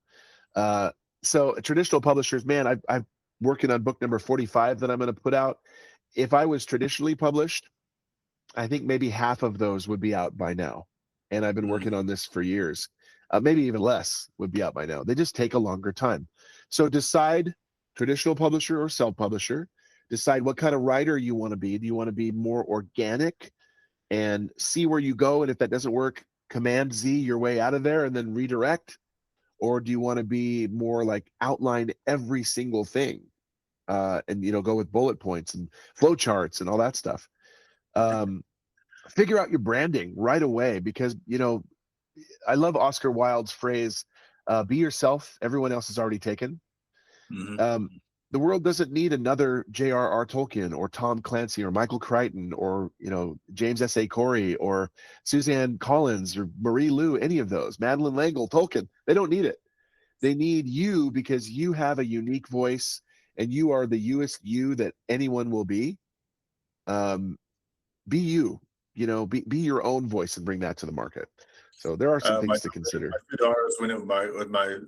So traditional publishers, man, I'm working on book number 45 that I'm going to put out. If I was traditionally published, I think maybe half of those would be out by now. And I've been working on this for years. Maybe even less would be out by now. They just take a longer time. So decide traditional publisher or self-publisher. Decide what kind of writer you want to be. Do you want to be more organic and see where you go? And if that doesn't work, Command Z your way out of there and then redirect. Or do you want to be more like outline every single thing and go with bullet points and flow charts and all that stuff? Figure out your branding right away, because I love Oscar Wilde's phrase, be yourself, everyone else is already taken. The world doesn't need another J.R.R. Tolkien or Tom Clancy or Michael Crichton or James S.A. Corey or Suzanne Collins or Marie Lu, any of those, Madeleine L'Engle, Tolkien. They don't need it. They need you, because you have a unique voice and you are the youest you that anyone will be. Be you, be your own voice and bring that to the market. So there are some things to consider. My 2 daughters went with my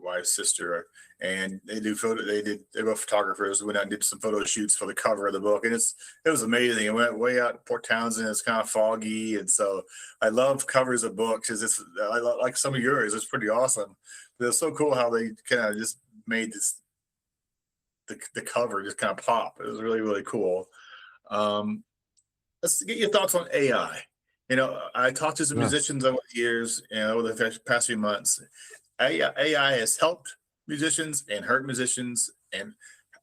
wife's sister, and they're both photographers. We went out and did some photo shoots for the cover of the book, and it was amazing. It went way out in Port Townsend. It's kind of foggy, and so I love covers of books. I like some of yours. It's pretty awesome. But it's so cool how they kind of just made the cover just kind of pop. It was really, really cool. Let's get your thoughts on AI. I talked to some musicians over the years, over the past few months. AI has helped musicians and hurt musicians. And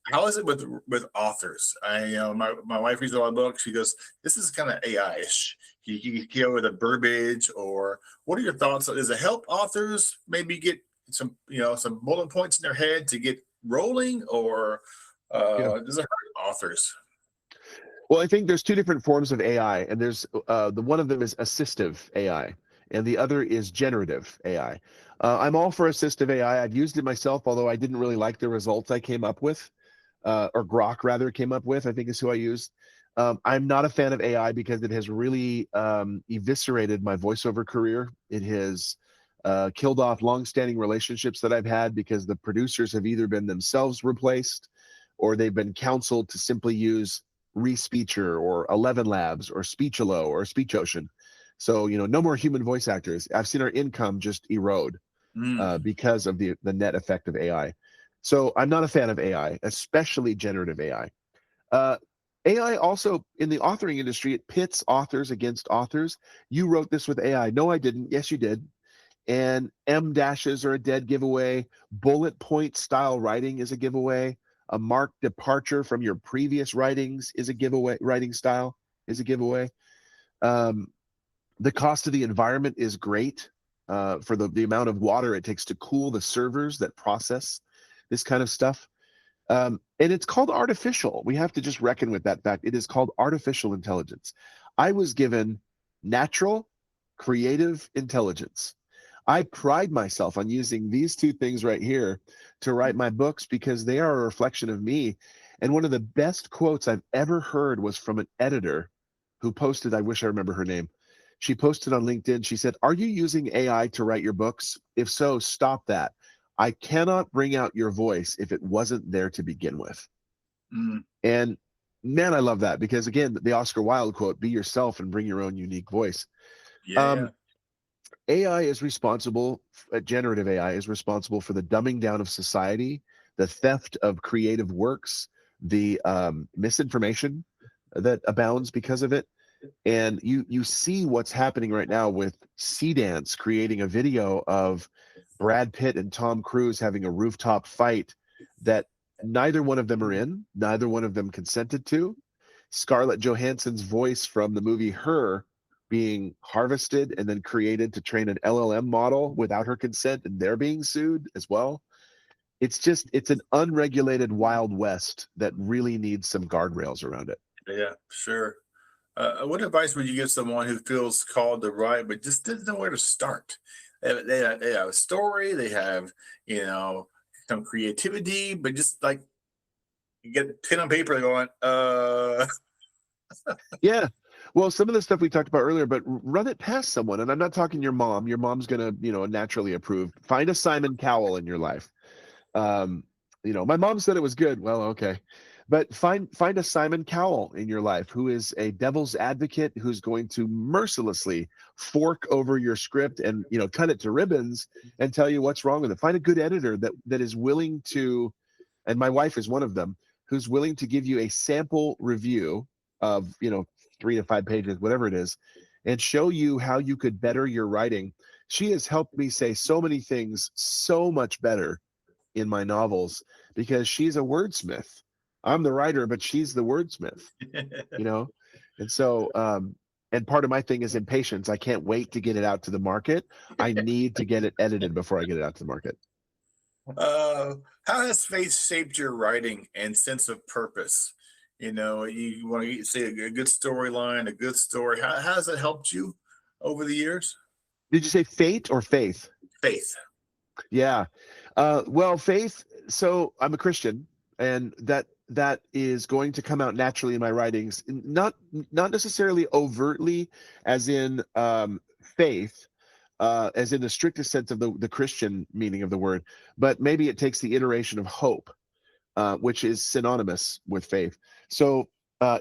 how is it with authors? My wife reads a lot of books. She goes, "This is kind of AI-ish." You go with a verbiage, or what are your thoughts? Does it help authors maybe get some bullet points in their head to get rolling, or does it hurt authors? Well, I think there's two different forms of AI, and there's the one of them is assistive AI, and the other is generative AI. I'm all for assistive AI. I've used it myself, although I didn't really like the results I came up with, or Grok rather came up with, I think is who I used. I'm not a fan of AI because it has really eviscerated my voiceover career. It has killed off long-standing relationships that I've had because the producers have either been themselves replaced, or they've been counseled to simply use Respeecher or 11 Labs or Speechalo or SpeechOcean. So, no more human voice actors. I've seen our income just erode because of the net effect of AI. So I'm not a fan of AI, especially generative AI. AI also, in the authoring industry, it pits authors against authors. You wrote this with AI. No, I didn't. Yes, you did. And M dashes are a dead giveaway. Bullet point style writing is a giveaway. A marked departure from your previous writings is a giveaway. Writing style is a giveaway. The cost of the environment is great for the amount of water it takes to cool the servers that process this kind of stuff. And it's called artificial. We have to just reckon with that fact. It is called artificial intelligence. I was given natural, creative intelligence. I pride myself on using these two things right here to write my books because they are a reflection of me. And one of the best quotes I've ever heard was from an editor who posted, I wish I remember her name. She posted on LinkedIn, she said, "Are you using AI to write your books? If so, stop that. I cannot bring out your voice if it wasn't there to begin with." Mm. And man, I love that because again, the Oscar Wilde quote, "Be yourself and bring your own unique voice." Yeah. AI is responsible, generative AI is responsible for the dumbing down of society, the theft of creative works, the misinformation that abounds because of it. And you see what's happening right now with C-Dance creating a video of Brad Pitt and Tom Cruise having a rooftop fight that neither one of them are in, neither one of them consented to. Scarlett Johansson's voice from the movie Her being harvested and then created to train an LLM model without her consent, and they're being sued as well. It's an unregulated Wild West that really needs some guardrails around it. Yeah, sure. What advice would you give someone who feels called to write but just doesn't know where to start? They have a story, they have, some creativity, but just like you get pen on paper going, Yeah. Well, some of the stuff we talked about earlier, but run it past someone. And I'm not talking your mom. Your mom's going to, naturally approve. Find a Simon Cowell in your life. My mom said it was good. Well, okay. But find a Simon Cowell in your life who is a devil's advocate, who's going to mercilessly fork over your script and, cut it to ribbons and tell you what's wrong with it. Find a good editor that is willing to, and my wife is one of them, who's willing to give you a sample review of, 3 to 5 pages, whatever it is, and show you how you could better your writing. She has helped me say so many things so much better in my novels because she's a wordsmith. I'm the writer, but she's the wordsmith, And so, and part of my thing is impatience. I can't wait to get it out to the market. I need to get it edited before I get it out to the market. How has faith shaped your writing and sense of purpose? You want to say a good storyline, a good story. How has it helped you over the years? Did you say fate or faith? Faith. Yeah. Well, faith. So I'm a Christian, and that is going to come out naturally in my writings, not necessarily overtly, as in faith, as in the strictest sense of the Christian meaning of the word, but maybe it takes the iteration of hope, which is synonymous with faith. So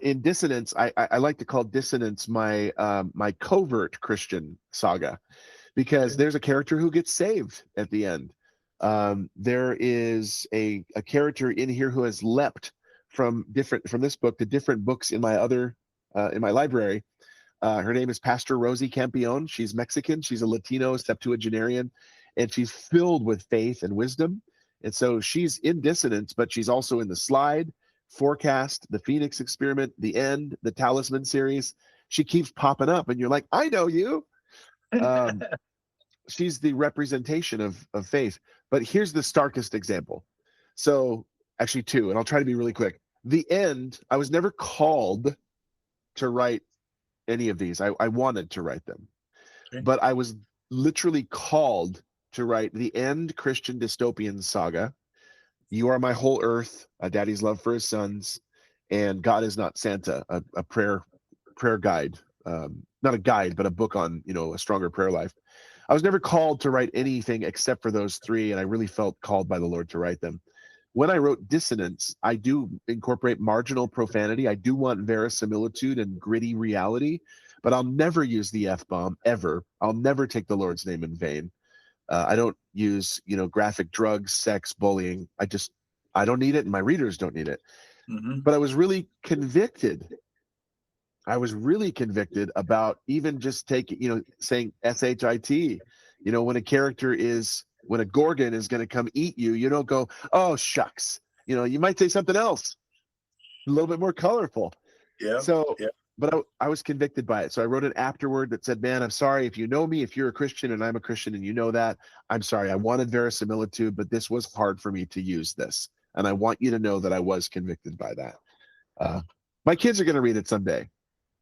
in Dissonance, I like to call Dissonance my covert Christian saga, because there's a character who gets saved at the end. There is a character in here who has leapt from this book to different books in my library. Her name is Pastor Rosie Campion. She's Mexican. She's a Latino septuagenarian, and she's filled with faith and wisdom. And so she's in Dissonance, but she's also in the Slide, Forecast, the Phoenix Experiment, The End, the Talisman series. She keeps popping up, and you're like, I know you. She's the representation of faith. But here's the starkest example. So actually two, and I'll try to be really quick. The End, I was never called to write any of these. I wanted to write them. Okay. But I was literally called to write The End Christian Dystopian Saga, You Are My Whole Earth, A Daddy's Love for His Sons, and God Is Not Santa, a prayer guide. Not a guide, but a book on, a stronger prayer life. I was never called to write anything except for those three, and I really felt called by the Lord to write them. When I wrote Dissonance, I do incorporate marginal profanity. I do want verisimilitude and gritty reality, but I'll never use the F-bomb, ever. I'll never take the Lord's name in vain. I don't use, graphic drugs, sex, bullying. I don't need it, and my readers don't need it. Mm-hmm. But I was really convicted. About even just saying S-H-I-T, when a Gorgon is going to come eat you, you don't go, oh, shucks. You might say something else, a little bit more colorful. Yeah. So, yeah. But I was convicted by it. So I wrote an afterword that said, man, I'm sorry if you know me, if you're a Christian and I'm a Christian and you know that, I'm sorry. I wanted verisimilitude, but this was hard for me to use this. And I want you to know that I was convicted by that. My kids are going to read it someday,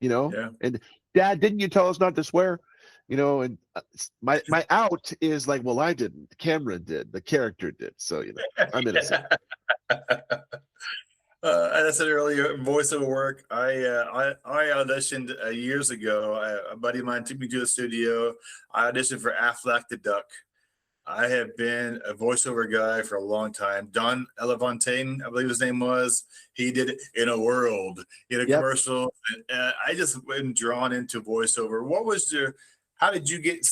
Yeah. And Dad, didn't you tell us not to swear? And my out is like, well, I didn't. The camera did. The character did. So I'm innocent. As I said earlier, voiceover work. I auditioned years ago. A buddy of mine took me to a studio. I auditioned for Affleck the Duck. I have been a voiceover guy for a long time. Don Elefontaine, I believe his name was. He did it in a world, in a commercial. And, I just been drawn into voiceover. How did you get,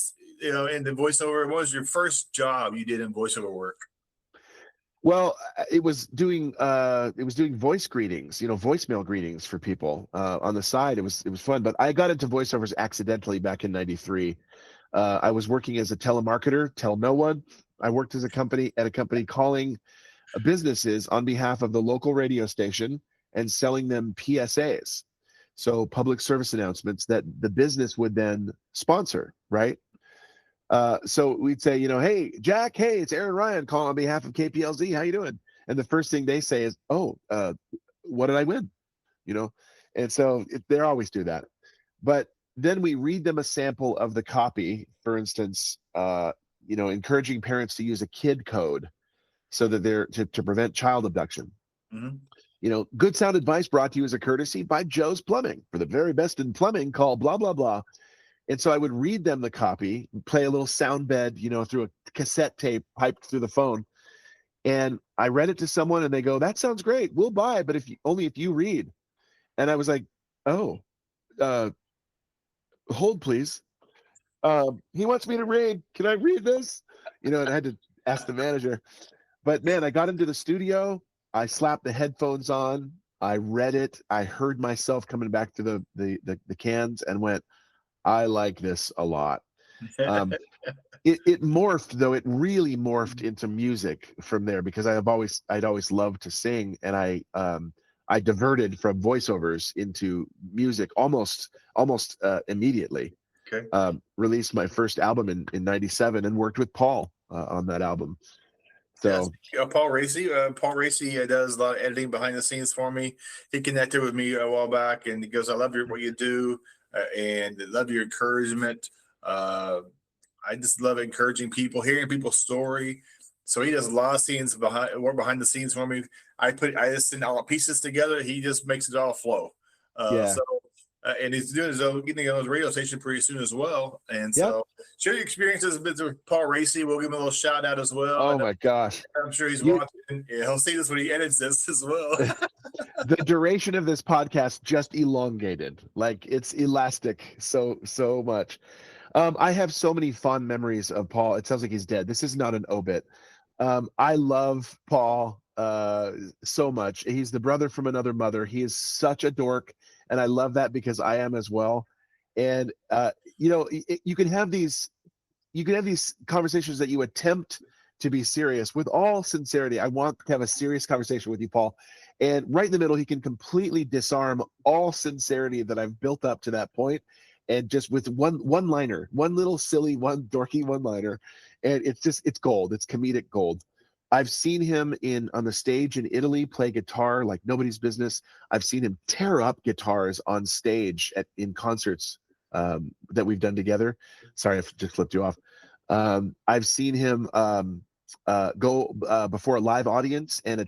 into voiceover? What was your first job you did in voiceover work? Well, it was doing voice greetings, voicemail greetings for people on the side. It was fun, but I got into voiceovers accidentally back in '93. I was working as a telemarketer, tell no one. I worked at a company calling businesses on behalf of the local radio station and selling them PSAs, so public service announcements that the business would then sponsor, right? So we'd say, hey, Jack, hey, it's Aaron Ryan calling on behalf of KPLZ. How you doing? And the first thing they say is, oh, what did I win? And so they always do that. But then we read them a sample of the copy, for instance, encouraging parents to use a kid code so that they're to prevent child abduction. Mm-hmm. Good sound advice brought to you as a courtesy by Joe's Plumbing. For the very best in plumbing, call blah, blah, blah. And so I would read them the copy, play a little sound bed, through a cassette tape piped through the phone. And I read it to someone and they go, that sounds great. We'll buy, but only if you read. And I was like, oh, hold please. He wants me to read. Can I read this? And I had to ask the manager. But man, I got into the studio. I slapped the headphones on. I read it. I heard myself coming back to the cans and went, I like this a lot. It morphed, though. It really morphed into music from there because I'd always loved to sing, and I diverted from voiceovers into music almost immediately. Okay. Released my first album in '97 and worked with Paul on that album. So Paul Racy. Paul Racy does a lot of editing behind the scenes for me. He connected with me a while back, and he goes, "I love what you do, and love your encouragement. I just love encouraging people, hearing people's story." So he does a lot of scenes behind the scenes for me. I just send all the pieces together. He just makes it all flow. And he's doing getting on his radio station pretty soon as well. And so share your experiences with Paul Racy. We'll give him a little shout out as well. Oh my gosh. I'm sure he's watching. Yeah, he'll see this when he edits this as well. The duration of this podcast just elongated. Like it's elastic so much. I have so many fond memories of Paul. It sounds like he's dead. This is not an obit. I love Paul so much. He's the brother from another mother. He is such a dork. And I love that because I am as well. And you can have these conversations that you attempt to be serious with all sincerity. I want to have a serious conversation with you, Paul. And right in the middle, he can completely disarm all sincerity that I've built up to that point, and just with one liner, one little silly, one dorky one liner, and it's gold. It's comedic gold. I've seen him on the stage in Italy play guitar like nobody's business. I've seen him tear up guitars on stage in concerts that we've done together. Sorry, I just flipped you off. I've seen him go before a live audience and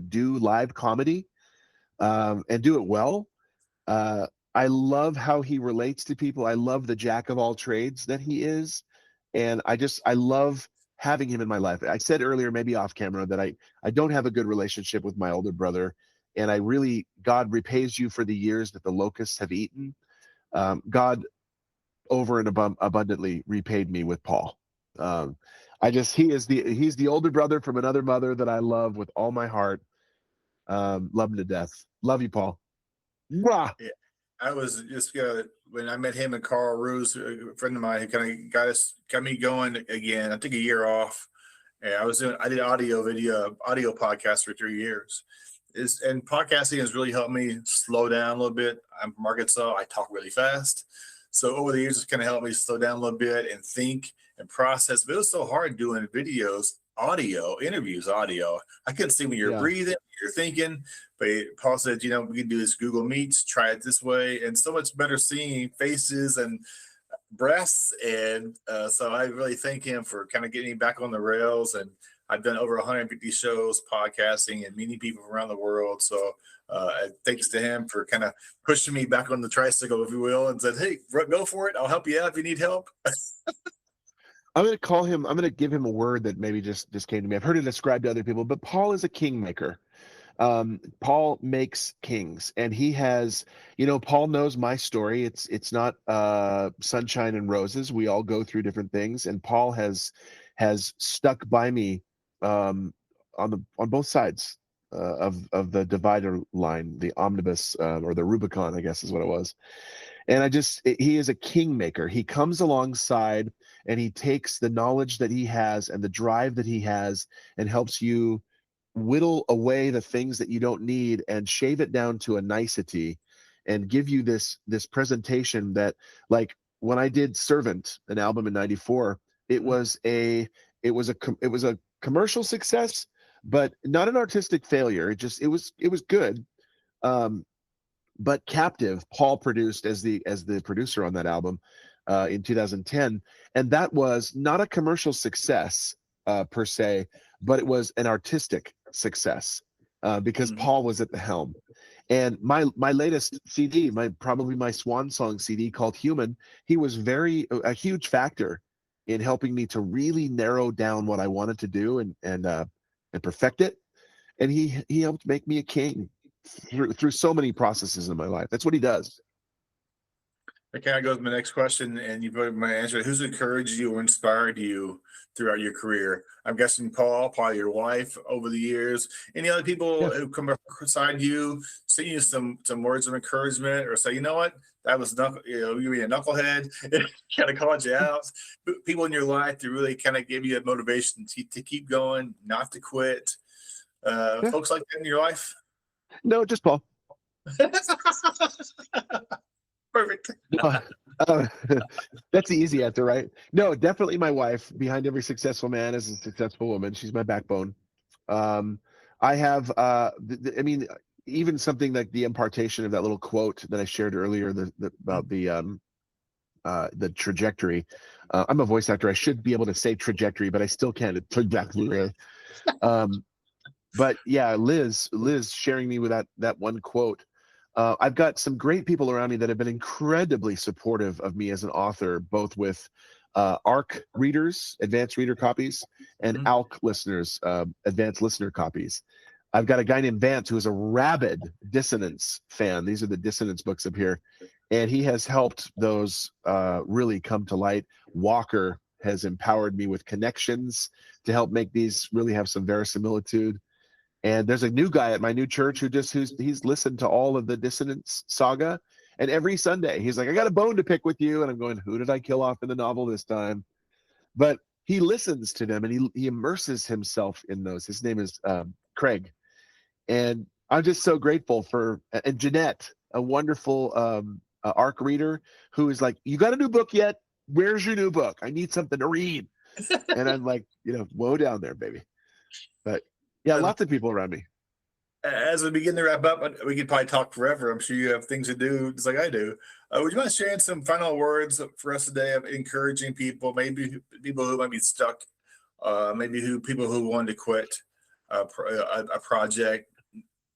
do live comedy and do it well. I love how he relates to people. I love the jack of all trades that he is. And I love having him in my life. I said earlier, maybe off camera, that I don't have a good relationship with my older brother. And God repays you for the years that the locusts have eaten. God over and abundantly repaid me with Paul. He's the older brother from another mother that I love with all my heart. Love him to death. Love you, Paul. Mwah! Yeah. I was just when I met him and Carl Ruse, a friend of mine, who kind of got me going again. I took a year off, and I did audio podcast for 3 years. And podcasting has really helped me slow down a little bit. I'm from Arkansas. I talk really fast, so over the years, it's kind of helped me slow down a little bit and think and process. But it was so hard doing interviews audio. I couldn't see when you're breathing, you're thinking. But Paul said, we can do this Google Meets, try it this way. And so much better seeing faces. And breaths. And so I really thank him for kind of getting me back on the rails. And I've done over 150 shows podcasting and meeting people around the world. So thanks to him for kind of pushing me back on the tricycle, if you will, and said, hey, go for it. I'll help you out if you need help. I'm going to call him, I'm going to give him a word that maybe just came to me. I've heard it described to other people, but Paul is a kingmaker. Paul makes kings, and he has, Paul knows my story. It's not sunshine and roses. We all go through different things, and Paul has stuck by me on both sides of the divider line, the omnibus or the Rubicon, I guess is what it was. And he is a kingmaker. He comes alongside and he takes the knowledge that he has and the drive that he has and helps you whittle away the things that you don't need and shave it down to a nicety and give you this presentation that, like, when I did Servant, an album in '94, it was a commercial success, but not an artistic failure. It was good. But Captive, Paul produced as the producer on that album in 2010, and that was not a commercial success per se, but it was an artistic success because Paul was at the helm. And my latest CD, probably my swan song CD called Human, he was a huge factor in helping me to really narrow down what I wanted to do and perfect it. And he helped make me a king through so many processes in my life. That's what he does. That kind of goes to my next question, and you've already my answer. Who's encouraged you or inspired you throughout your career? I'm guessing Paul, probably your wife over the years. Any other people who come beside you, send you some words of encouragement, or say, you know what, that was you were a knucklehead, kind of called you out. People in your life to really kind of give you a motivation to keep going, not to quit. Folks like that in your life? No, just Paul. Perfect. That's the easy answer, right? No, definitely my wife. Behind every successful man is a successful woman. She's my backbone. I have, even something like the impartation of that little quote that I shared earlier about the trajectory. I'm a voice actor. I should be able to say trajectory, but I still can't. Trajectory. But yeah, Liz sharing me with that one quote. I've got some great people around me that have been incredibly supportive of me as an author, both with ARC readers, advanced reader copies, and ALC listeners, advanced listener copies. I've got a guy named Vance who is a rabid Dissonance fan. These are the Dissonance books up here. And he has helped those really come to light. Walker has empowered me with connections to help make these really have some verisimilitude. And there's a new guy at my new church he's listened to all of the Dissonance saga. And every Sunday he's like, I got a bone to pick with you. And I'm going, who did I kill off in the novel this time? But he listens to them and he immerses himself in those. His name is Craig. And I'm just so grateful and Jeanette, a wonderful ARC reader who is like, you got a new book yet? Where's your new book? I need something to read. And I'm like, whoa down there, baby. But yeah, lots of people around me. As we begin to wrap up, we could probably talk forever. I'm sure you have things to do, just like I do. Would you mind sharing some final words for us today of encouraging people, maybe people who might be stuck, people who want to quit a project,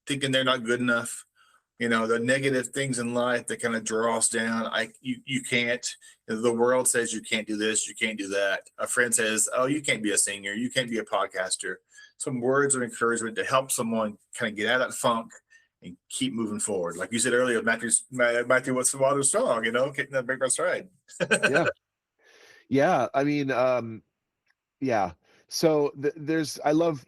thinking they're not good enough? The negative things in life that kind of draw us down. You can't. The world says you can't do this, you can't do that. A friend says, oh, you can't be a singer, you can't be a podcaster. Some words of encouragement to help someone kind of get out of that funk and keep moving forward. Like you said earlier, Matthew, what's the water strong? Getting that big stride. Yeah. I mean, yeah. So I love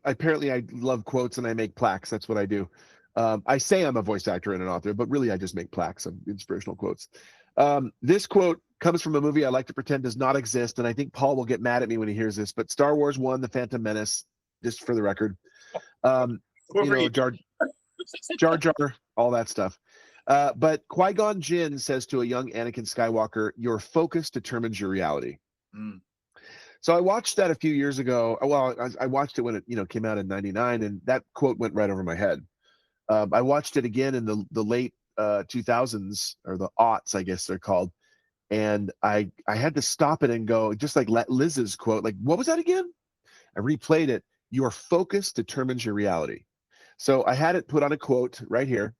quotes and I make plaques. That's what I do. I say I'm a voice actor and an author, but really I just make plaques of inspirational quotes. This quote comes from a movie I like to pretend does not exist, and I think Paul will get mad at me when he hears this, but Star Wars 1, The Phantom Menace, just for the record. Jar Jar, all that stuff. But Qui-Gon Jinn says to a young Anakin Skywalker, your focus determines your reality. So I watched that a few years ago. Well, I watched it when it came out in '99, and that quote went right over my head. I watched it again in the late 2000s, or the aughts, I guess they're called. And I had to stop it and go, just like Liz's quote, like, what was that again? I replayed it. Your focus determines your reality. So I had it put on a quote right here.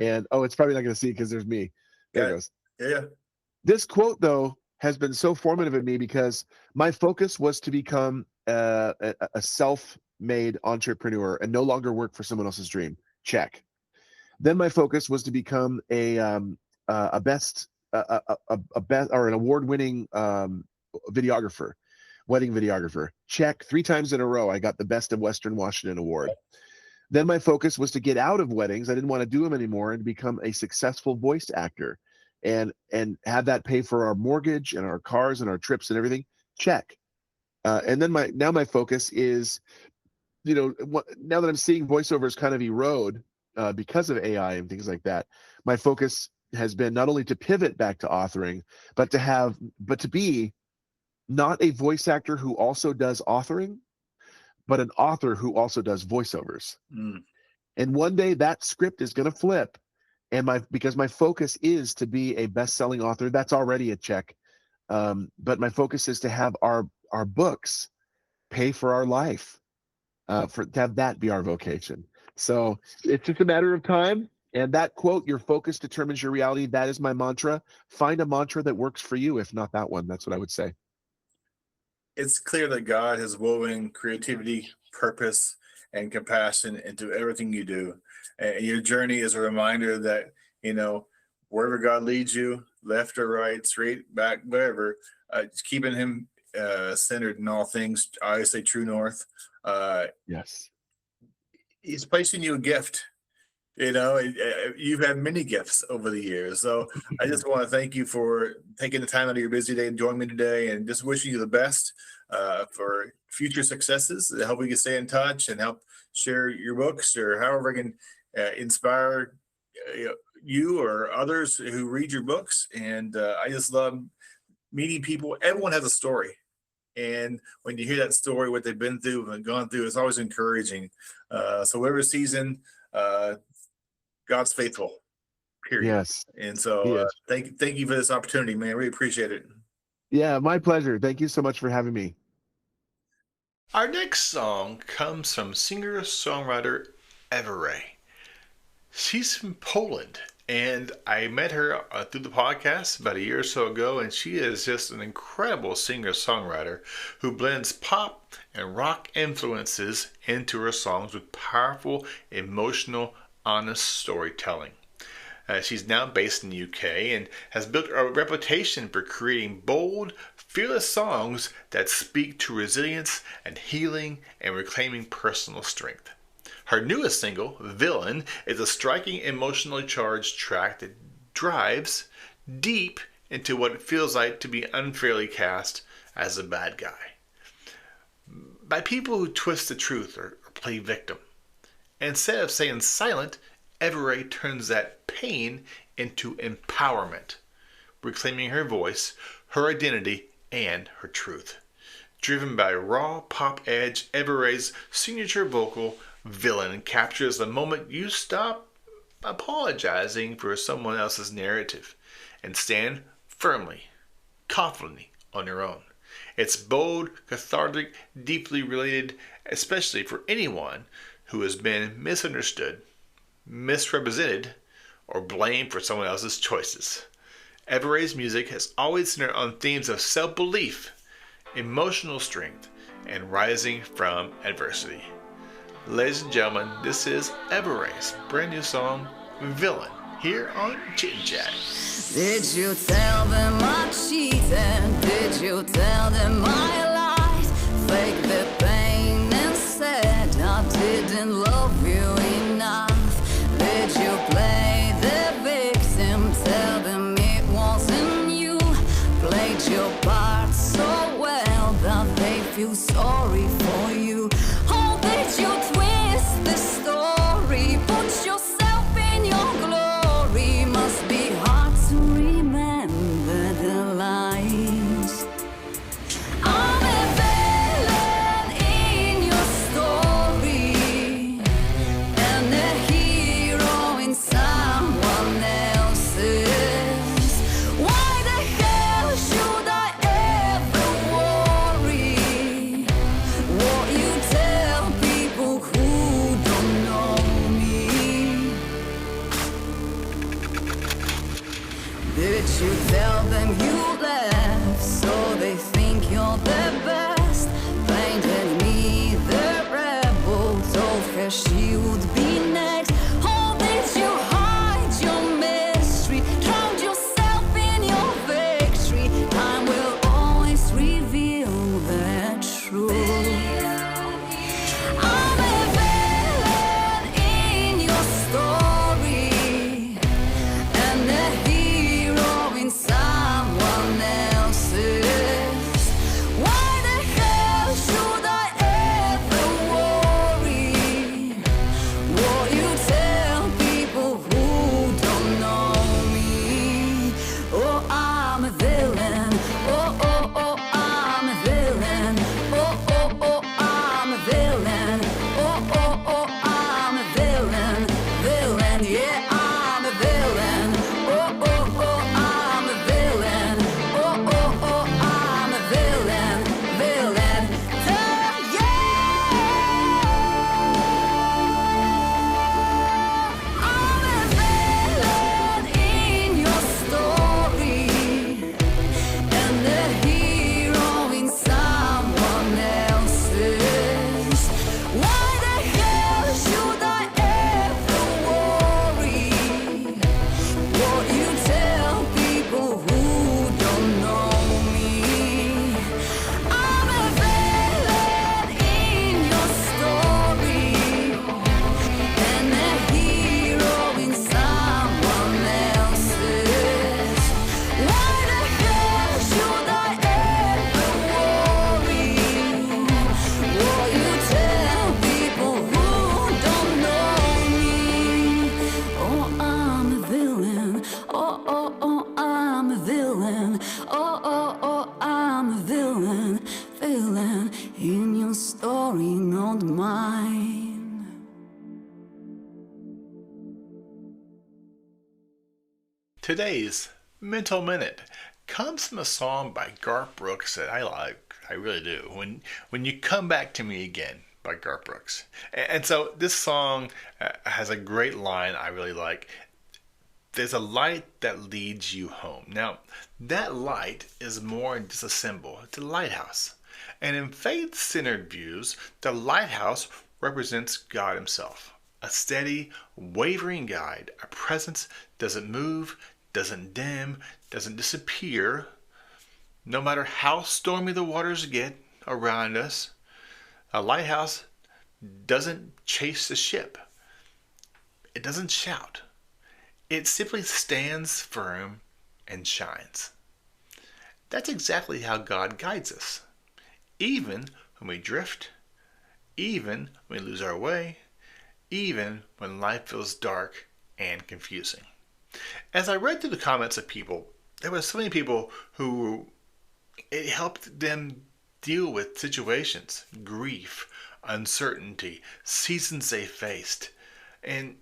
And it's probably not going to see it because there's me. There it goes. Yeah. This quote, though, has been so formative in me because my focus was to become a self-made entrepreneur and no longer work for someone else's dream. Check. Then my focus was to become an award-winning videographer, wedding videographer. Check. 3 times in a row, I got the Best of Western Washington award. Then my focus was to get out of weddings. I didn't want to do them anymore and become a successful voice actor and have that pay for our mortgage and our cars and our trips and everything. Check. And then my focus is, now that I'm seeing voiceovers kind of erode because of AI and things like that, my focus has been not only to pivot back to authoring, but to be not a voice actor who also does authoring, but an author who also does voiceovers. And one day that script is going to flip, and because my focus is to be a best-selling author. That's already a check, but my focus is to have our books pay for our life, to have that be our vocation. So it's just a matter of time. And that quote, your focus determines your reality, that is my mantra. Find a mantra that works for you, if not that one. That's what I would say. It's clear that God has woven creativity, purpose, and compassion into everything you do. And your journey is a reminder that, wherever God leads you, left or right, straight, back, wherever, just keeping him centered in all things. I say true north. Yes. He's placing you a gift. You've had many gifts over the years. So I just want to thank you for taking the time out of your busy day and joining me today, and just wishing you the best for future successes. I hope we can stay in touch and help share your books, or however I can inspire you or others who read your books. And I just love meeting people. Everyone has a story. And when you hear that story, what they've been through and gone through, it's always encouraging. So whatever season, God's faithful, period. Yes. And so thank you for this opportunity, man. Really appreciate it. Yeah, my pleasure. Thank you so much for having me. Our next song comes from singer-songwriter Everay. She's from Poland, and I met her through the podcast about a year or so ago, and she is just an incredible singer-songwriter who blends pop and rock influences into her songs with powerful, emotional, honest storytelling. She's now based in the UK and has built a reputation for creating bold, fearless songs that speak to resilience and healing and reclaiming personal strength. Her newest single, Villain, is a striking, emotionally charged track that drives deep into what it feels like to be unfairly cast as a bad guy by people who twist the truth or play victim. Instead of staying silent, Everay turns that pain into empowerment, reclaiming her voice, her identity, and her truth. Driven by raw pop edge, Everay's signature vocal, Villain, captures the moment you stop apologizing for someone else's narrative and stand firmly, confidently on your own. It's bold, cathartic, deeply related, especially for anyone who has been misunderstood, misrepresented, or blamed for someone else's choices. Everay's music has always centered on themes of self-belief, emotional strength, and rising from adversity. Ladies and gentlemen, this is Everay's brand new song, Villain, here on Chit Chat. Did you tell them I cheated? Did you tell them I lied? Fake the pain and said I didn't love you enough. Did you play the victim? Tell them it wasn't you. Played your part so well that they feel sorry for you. Oh, did you twist the story? Put yourself in your glory. Must be hard to remember the lies. I'm a villain in your story, and a hero in someone else's. Why the hell Today's Mental Minute comes from a song by Garth Brooks that I like. I really do. When You Come Back to Me Again by Garth Brooks. And so this song has a great line I really like. There's a light that leads you home. Now, that light is more than just a symbol. It's a lighthouse. And in faith-centered views, the lighthouse represents God himself. A steady, wavering guide. A presence doesn't move, doesn't dim, doesn't disappear. No matter how stormy the waters get around us, a lighthouse doesn't chase the ship. It doesn't shout. It simply stands firm and shines. That's exactly how God guides us. Even when we drift, even when we lose our way, even when life feels dark and confusing. As I read through the comments of people, there were so many people who it helped them deal with situations, grief, uncertainty, seasons they faced. And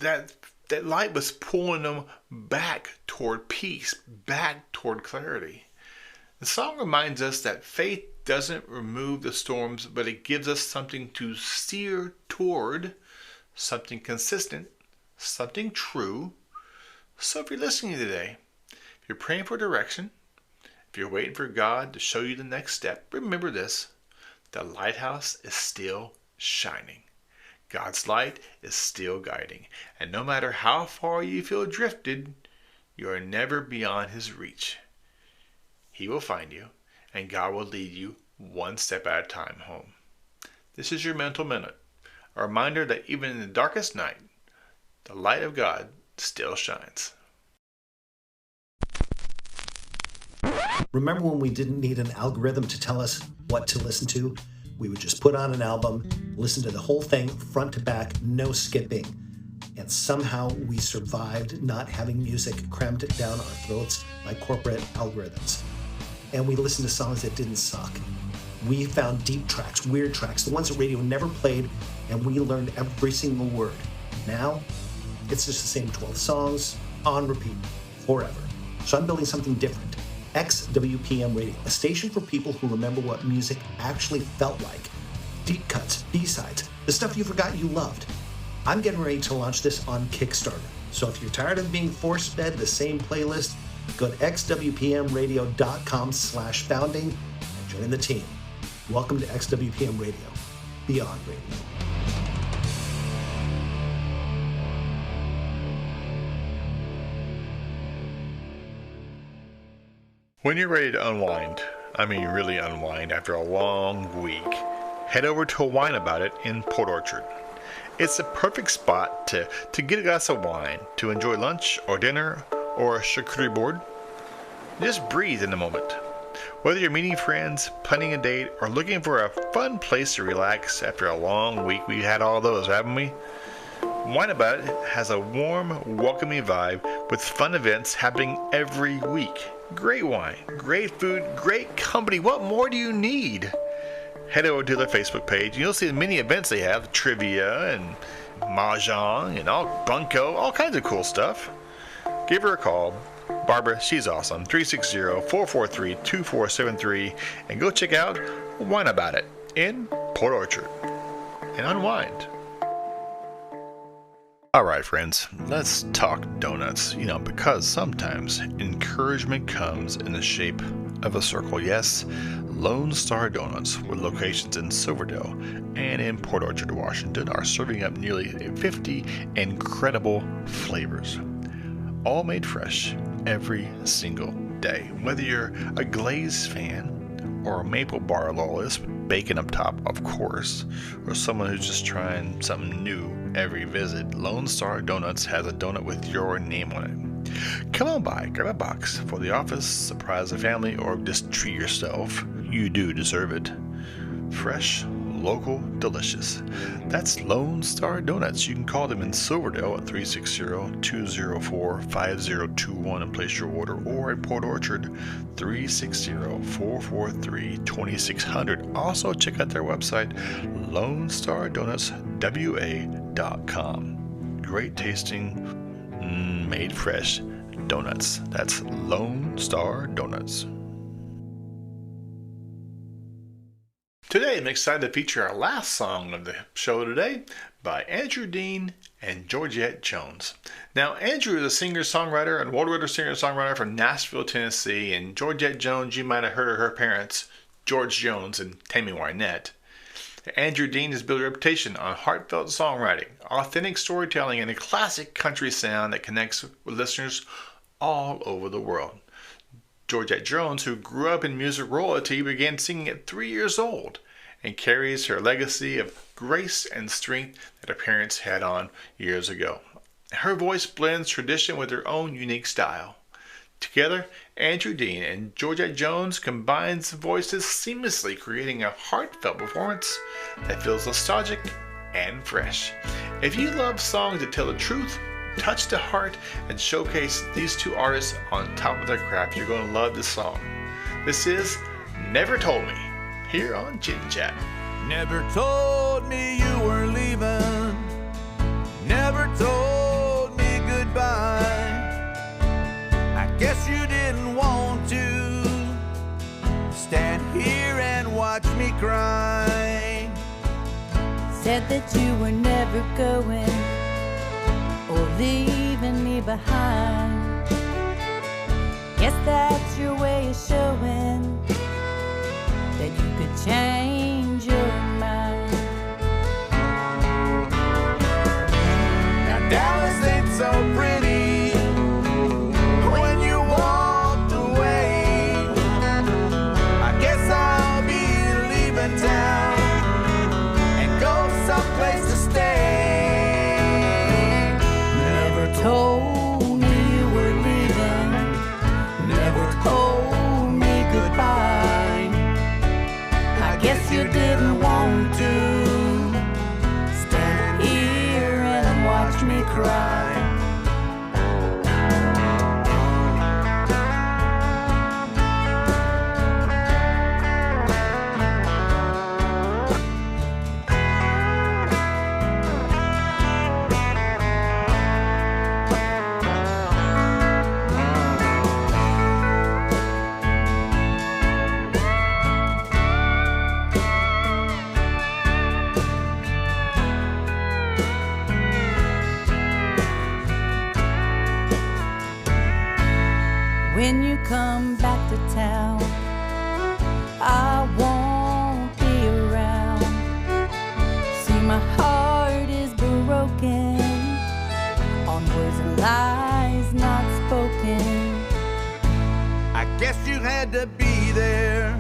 that light was pulling them back toward peace, back toward clarity. The song reminds us that faith doesn't remove the storms, but it gives us something to steer toward, something consistent, something true. So if you're listening today, if you're praying for direction, if you're waiting for God to show you the next step, remember this: the lighthouse is still shining. God's light is still guiding. And no matter how far you feel drifted, you are never beyond his reach. He will find you, and God will lead you one step at a time home. This is your Mental Minute, a reminder that even in the darkest night, the light of God still shines. Remember when we didn't need an algorithm to tell us what to listen to? We would just put on an album, listen to the whole thing front to back, no skipping. And somehow we survived not having music crammed down our throats by corporate algorithms. And we listened to songs that didn't suck. We found deep tracks, weird tracks, the ones that radio never played, and we learned every single word. Now, it's just the same 12 songs on repeat forever. So I'm building something different. XWPM Radio, a station for people who remember what music actually felt like. Deep cuts, B-sides, the stuff you forgot you loved. I'm getting ready to launch this on Kickstarter. So if you're tired of being force-fed the same playlist, go to xwpmradio.com/founding and join the team. Welcome to XWPM Radio, Beyond Radio. When you're ready to unwind, I mean really unwind after a long week, head over to a Wine About It in Port Orchard. It's the perfect spot to get a glass of wine, to enjoy lunch or dinner or a charcuterie board. Just breathe in the moment. Whether you're meeting friends, planning a date, or looking for a fun place to relax after a long week, we've had all those, haven't we? Wine About It has a warm, welcoming vibe with fun events happening every week. Great wine, great food, great company. What more do you need? Head over to their Facebook page and you'll see the many events they have, trivia and mahjong and bunko, all kinds of cool stuff. Give her a call. Barbara, she's awesome. 360-443-2473, and go check out Wine About It in Port Orchard and unwind. Alright friends, let's talk donuts, because sometimes encouragement comes in the shape of a circle. Yes, Lone Star Donuts, with locations in Silverdale and in Port Orchard, Washington, are serving up nearly 50 incredible flavors, all made fresh every single day. Whether you're a glazed fan or a maple bar loyalist with bacon up top, of course, or someone who's just trying something new every visit, Lone Star Donuts has a donut with your name on it. Come on by, grab a box for the office, surprise the family, or just treat yourself. You do deserve it. Fresh, local, delicious. That's Lone Star Donuts. You can call them in Silverdale at 360-204-5021 and place your order, or in Port Orchard, 360-443-2600. Also, check out their website, LoneStarDonutsWA.com. Great tasting, made fresh Donuts. That's Lone Star Donuts. Today I'm excited to feature our last song of the show today by Andrew Dean and Georgette Jones. Now, Andrew is a singer-songwriter and award-winning singer-songwriter from Nashville, Tennessee, and Georgette Jones, you might have heard of her parents, George Jones and Tammy Wynette. Andrew Dean has built a reputation on heartfelt songwriting, authentic storytelling, and a classic country sound that connects with listeners all over the world. Georgette Jones, who grew up in music royalty, began singing at 3 years old and carries her legacy of grace and strength that her parents had on years ago. Her voice blends tradition with her own unique style. Together, Andrew Dean and Georgette Jones combines voices seamlessly, creating a heartfelt performance that feels nostalgic and fresh. If you love songs that tell the truth, touch the heart, and showcase these two artists on top of their craft, you're going to love this song. This is Never Told Me, here on Chit Chat. Never told me you were leaving. Never told me goodbye. I guess you didn't want to stand here and watch me cry. Said that you were never going or leaving me behind. Guess that's your way of showing that you could change your mind. Now Dallas ain't so pretty when you walked away. I guess I'll be leaving town and go someplace to stay. Never Told me you were leaving, never told me goodbye. I guess you didn't want to stand here and watch me cry. When you come back to town, I won't be around. See, my heart is broken on words and lies not spoken. I guess you had to be there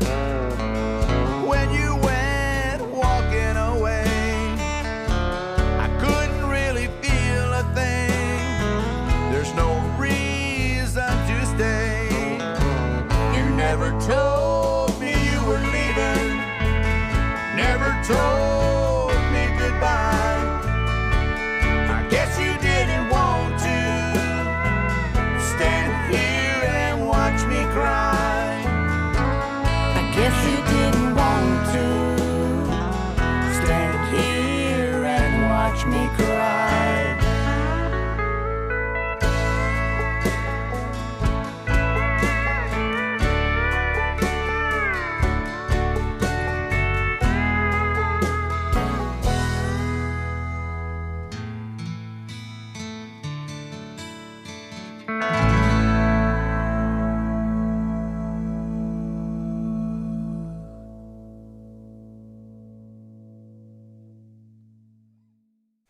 when you went walking away. I couldn't really feel a thing. There's no reason to stay. You never told me you were leaving. Never told me goodbye. I guess you didn't want to stand here and watch me cry. I guess you didn't want to stand here and watch me cry.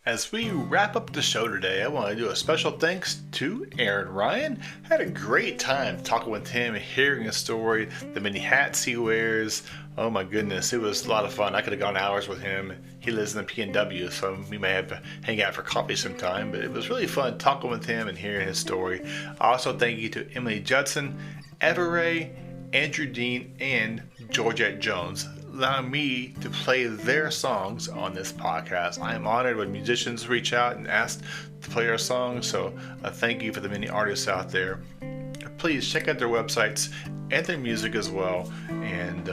As we wrap up the show today, I want to do a special thanks to Aaron Ryan. Had a great time talking with him and hearing his story, the many hats he wears. Oh my goodness, it was a lot of fun. I could have gone hours with him. He lives in the PNW, so we may have to hang out for coffee sometime, but it was really fun talking with him and hearing his story. Also, thank you to Emily Judson, Everay, Andrew Dean, and Georgette Jones, allowing me to play their songs on this podcast. I am honored when musicians reach out and ask to play our songs, so thank you for the many artists out there. Please check out their websites and their music as well, and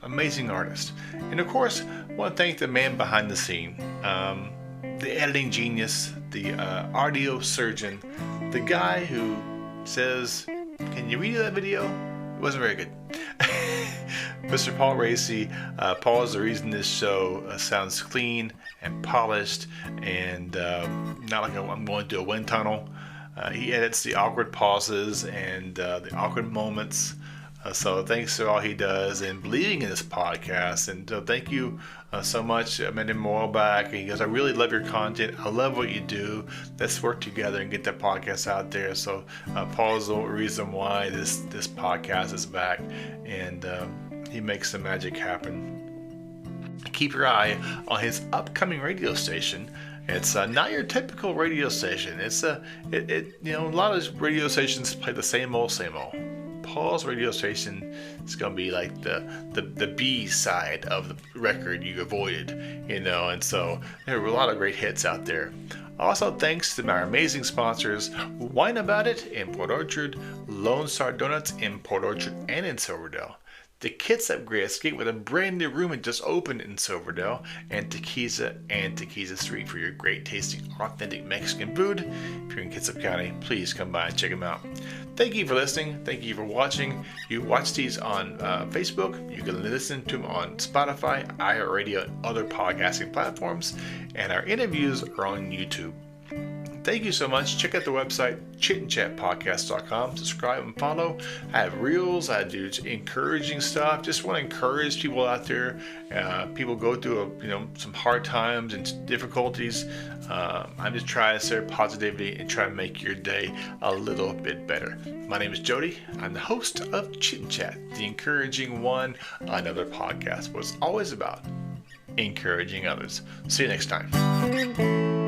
amazing artists. And of course, I want to thank the man behind the scene, the editing genius, the audio surgeon, the guy who says, can you read that video? It wasn't very good. Mr. Paul Racy. Paul is the reason this show sounds clean and polished and not like I'm going through a wind tunnel. He edits the awkward pauses and the awkward moments. So thanks to all he does and believing in this podcast. And thank you so much. I met him a while back and he goes, I really love your content. I love what you do. Let's work together and get that podcast out there. So Paul is the reason why this podcast is back, and he makes the magic happen. Keep your eye on his upcoming radio station. It's not your typical radio station. It's a lot of radio stations play the same old. Paul's radio station is going to be like the B side of the record you avoided, and so there were a lot of great hits out there. Also, thanks to my amazing sponsors, Wine About It in Port Orchard, Lone Star Donuts in Port Orchard and in Silverdale, the Kids Upgrade Escape with a brand new room that just opened in Silverdale, and Tequila Street for your great tasting authentic Mexican food. If you're in Kitsap County, please come by and check them out. Thank you for listening. Thank you for watching. You watch these on Facebook. You can listen to them on Spotify, iHeartRadio, and other podcasting platforms. And our interviews are on YouTube. Thank you so much. Check out the website, chitandchatpodcast.com. Subscribe and follow. I have reels. I do encouraging stuff. Just want to encourage people out there. People go through some hard times and difficulties. I'm just trying to share positivity and try to make your day a little bit better. My name is Jody. I'm the host of Chit Chat, the encouraging one, another podcast. What it's always about encouraging others. See you next time.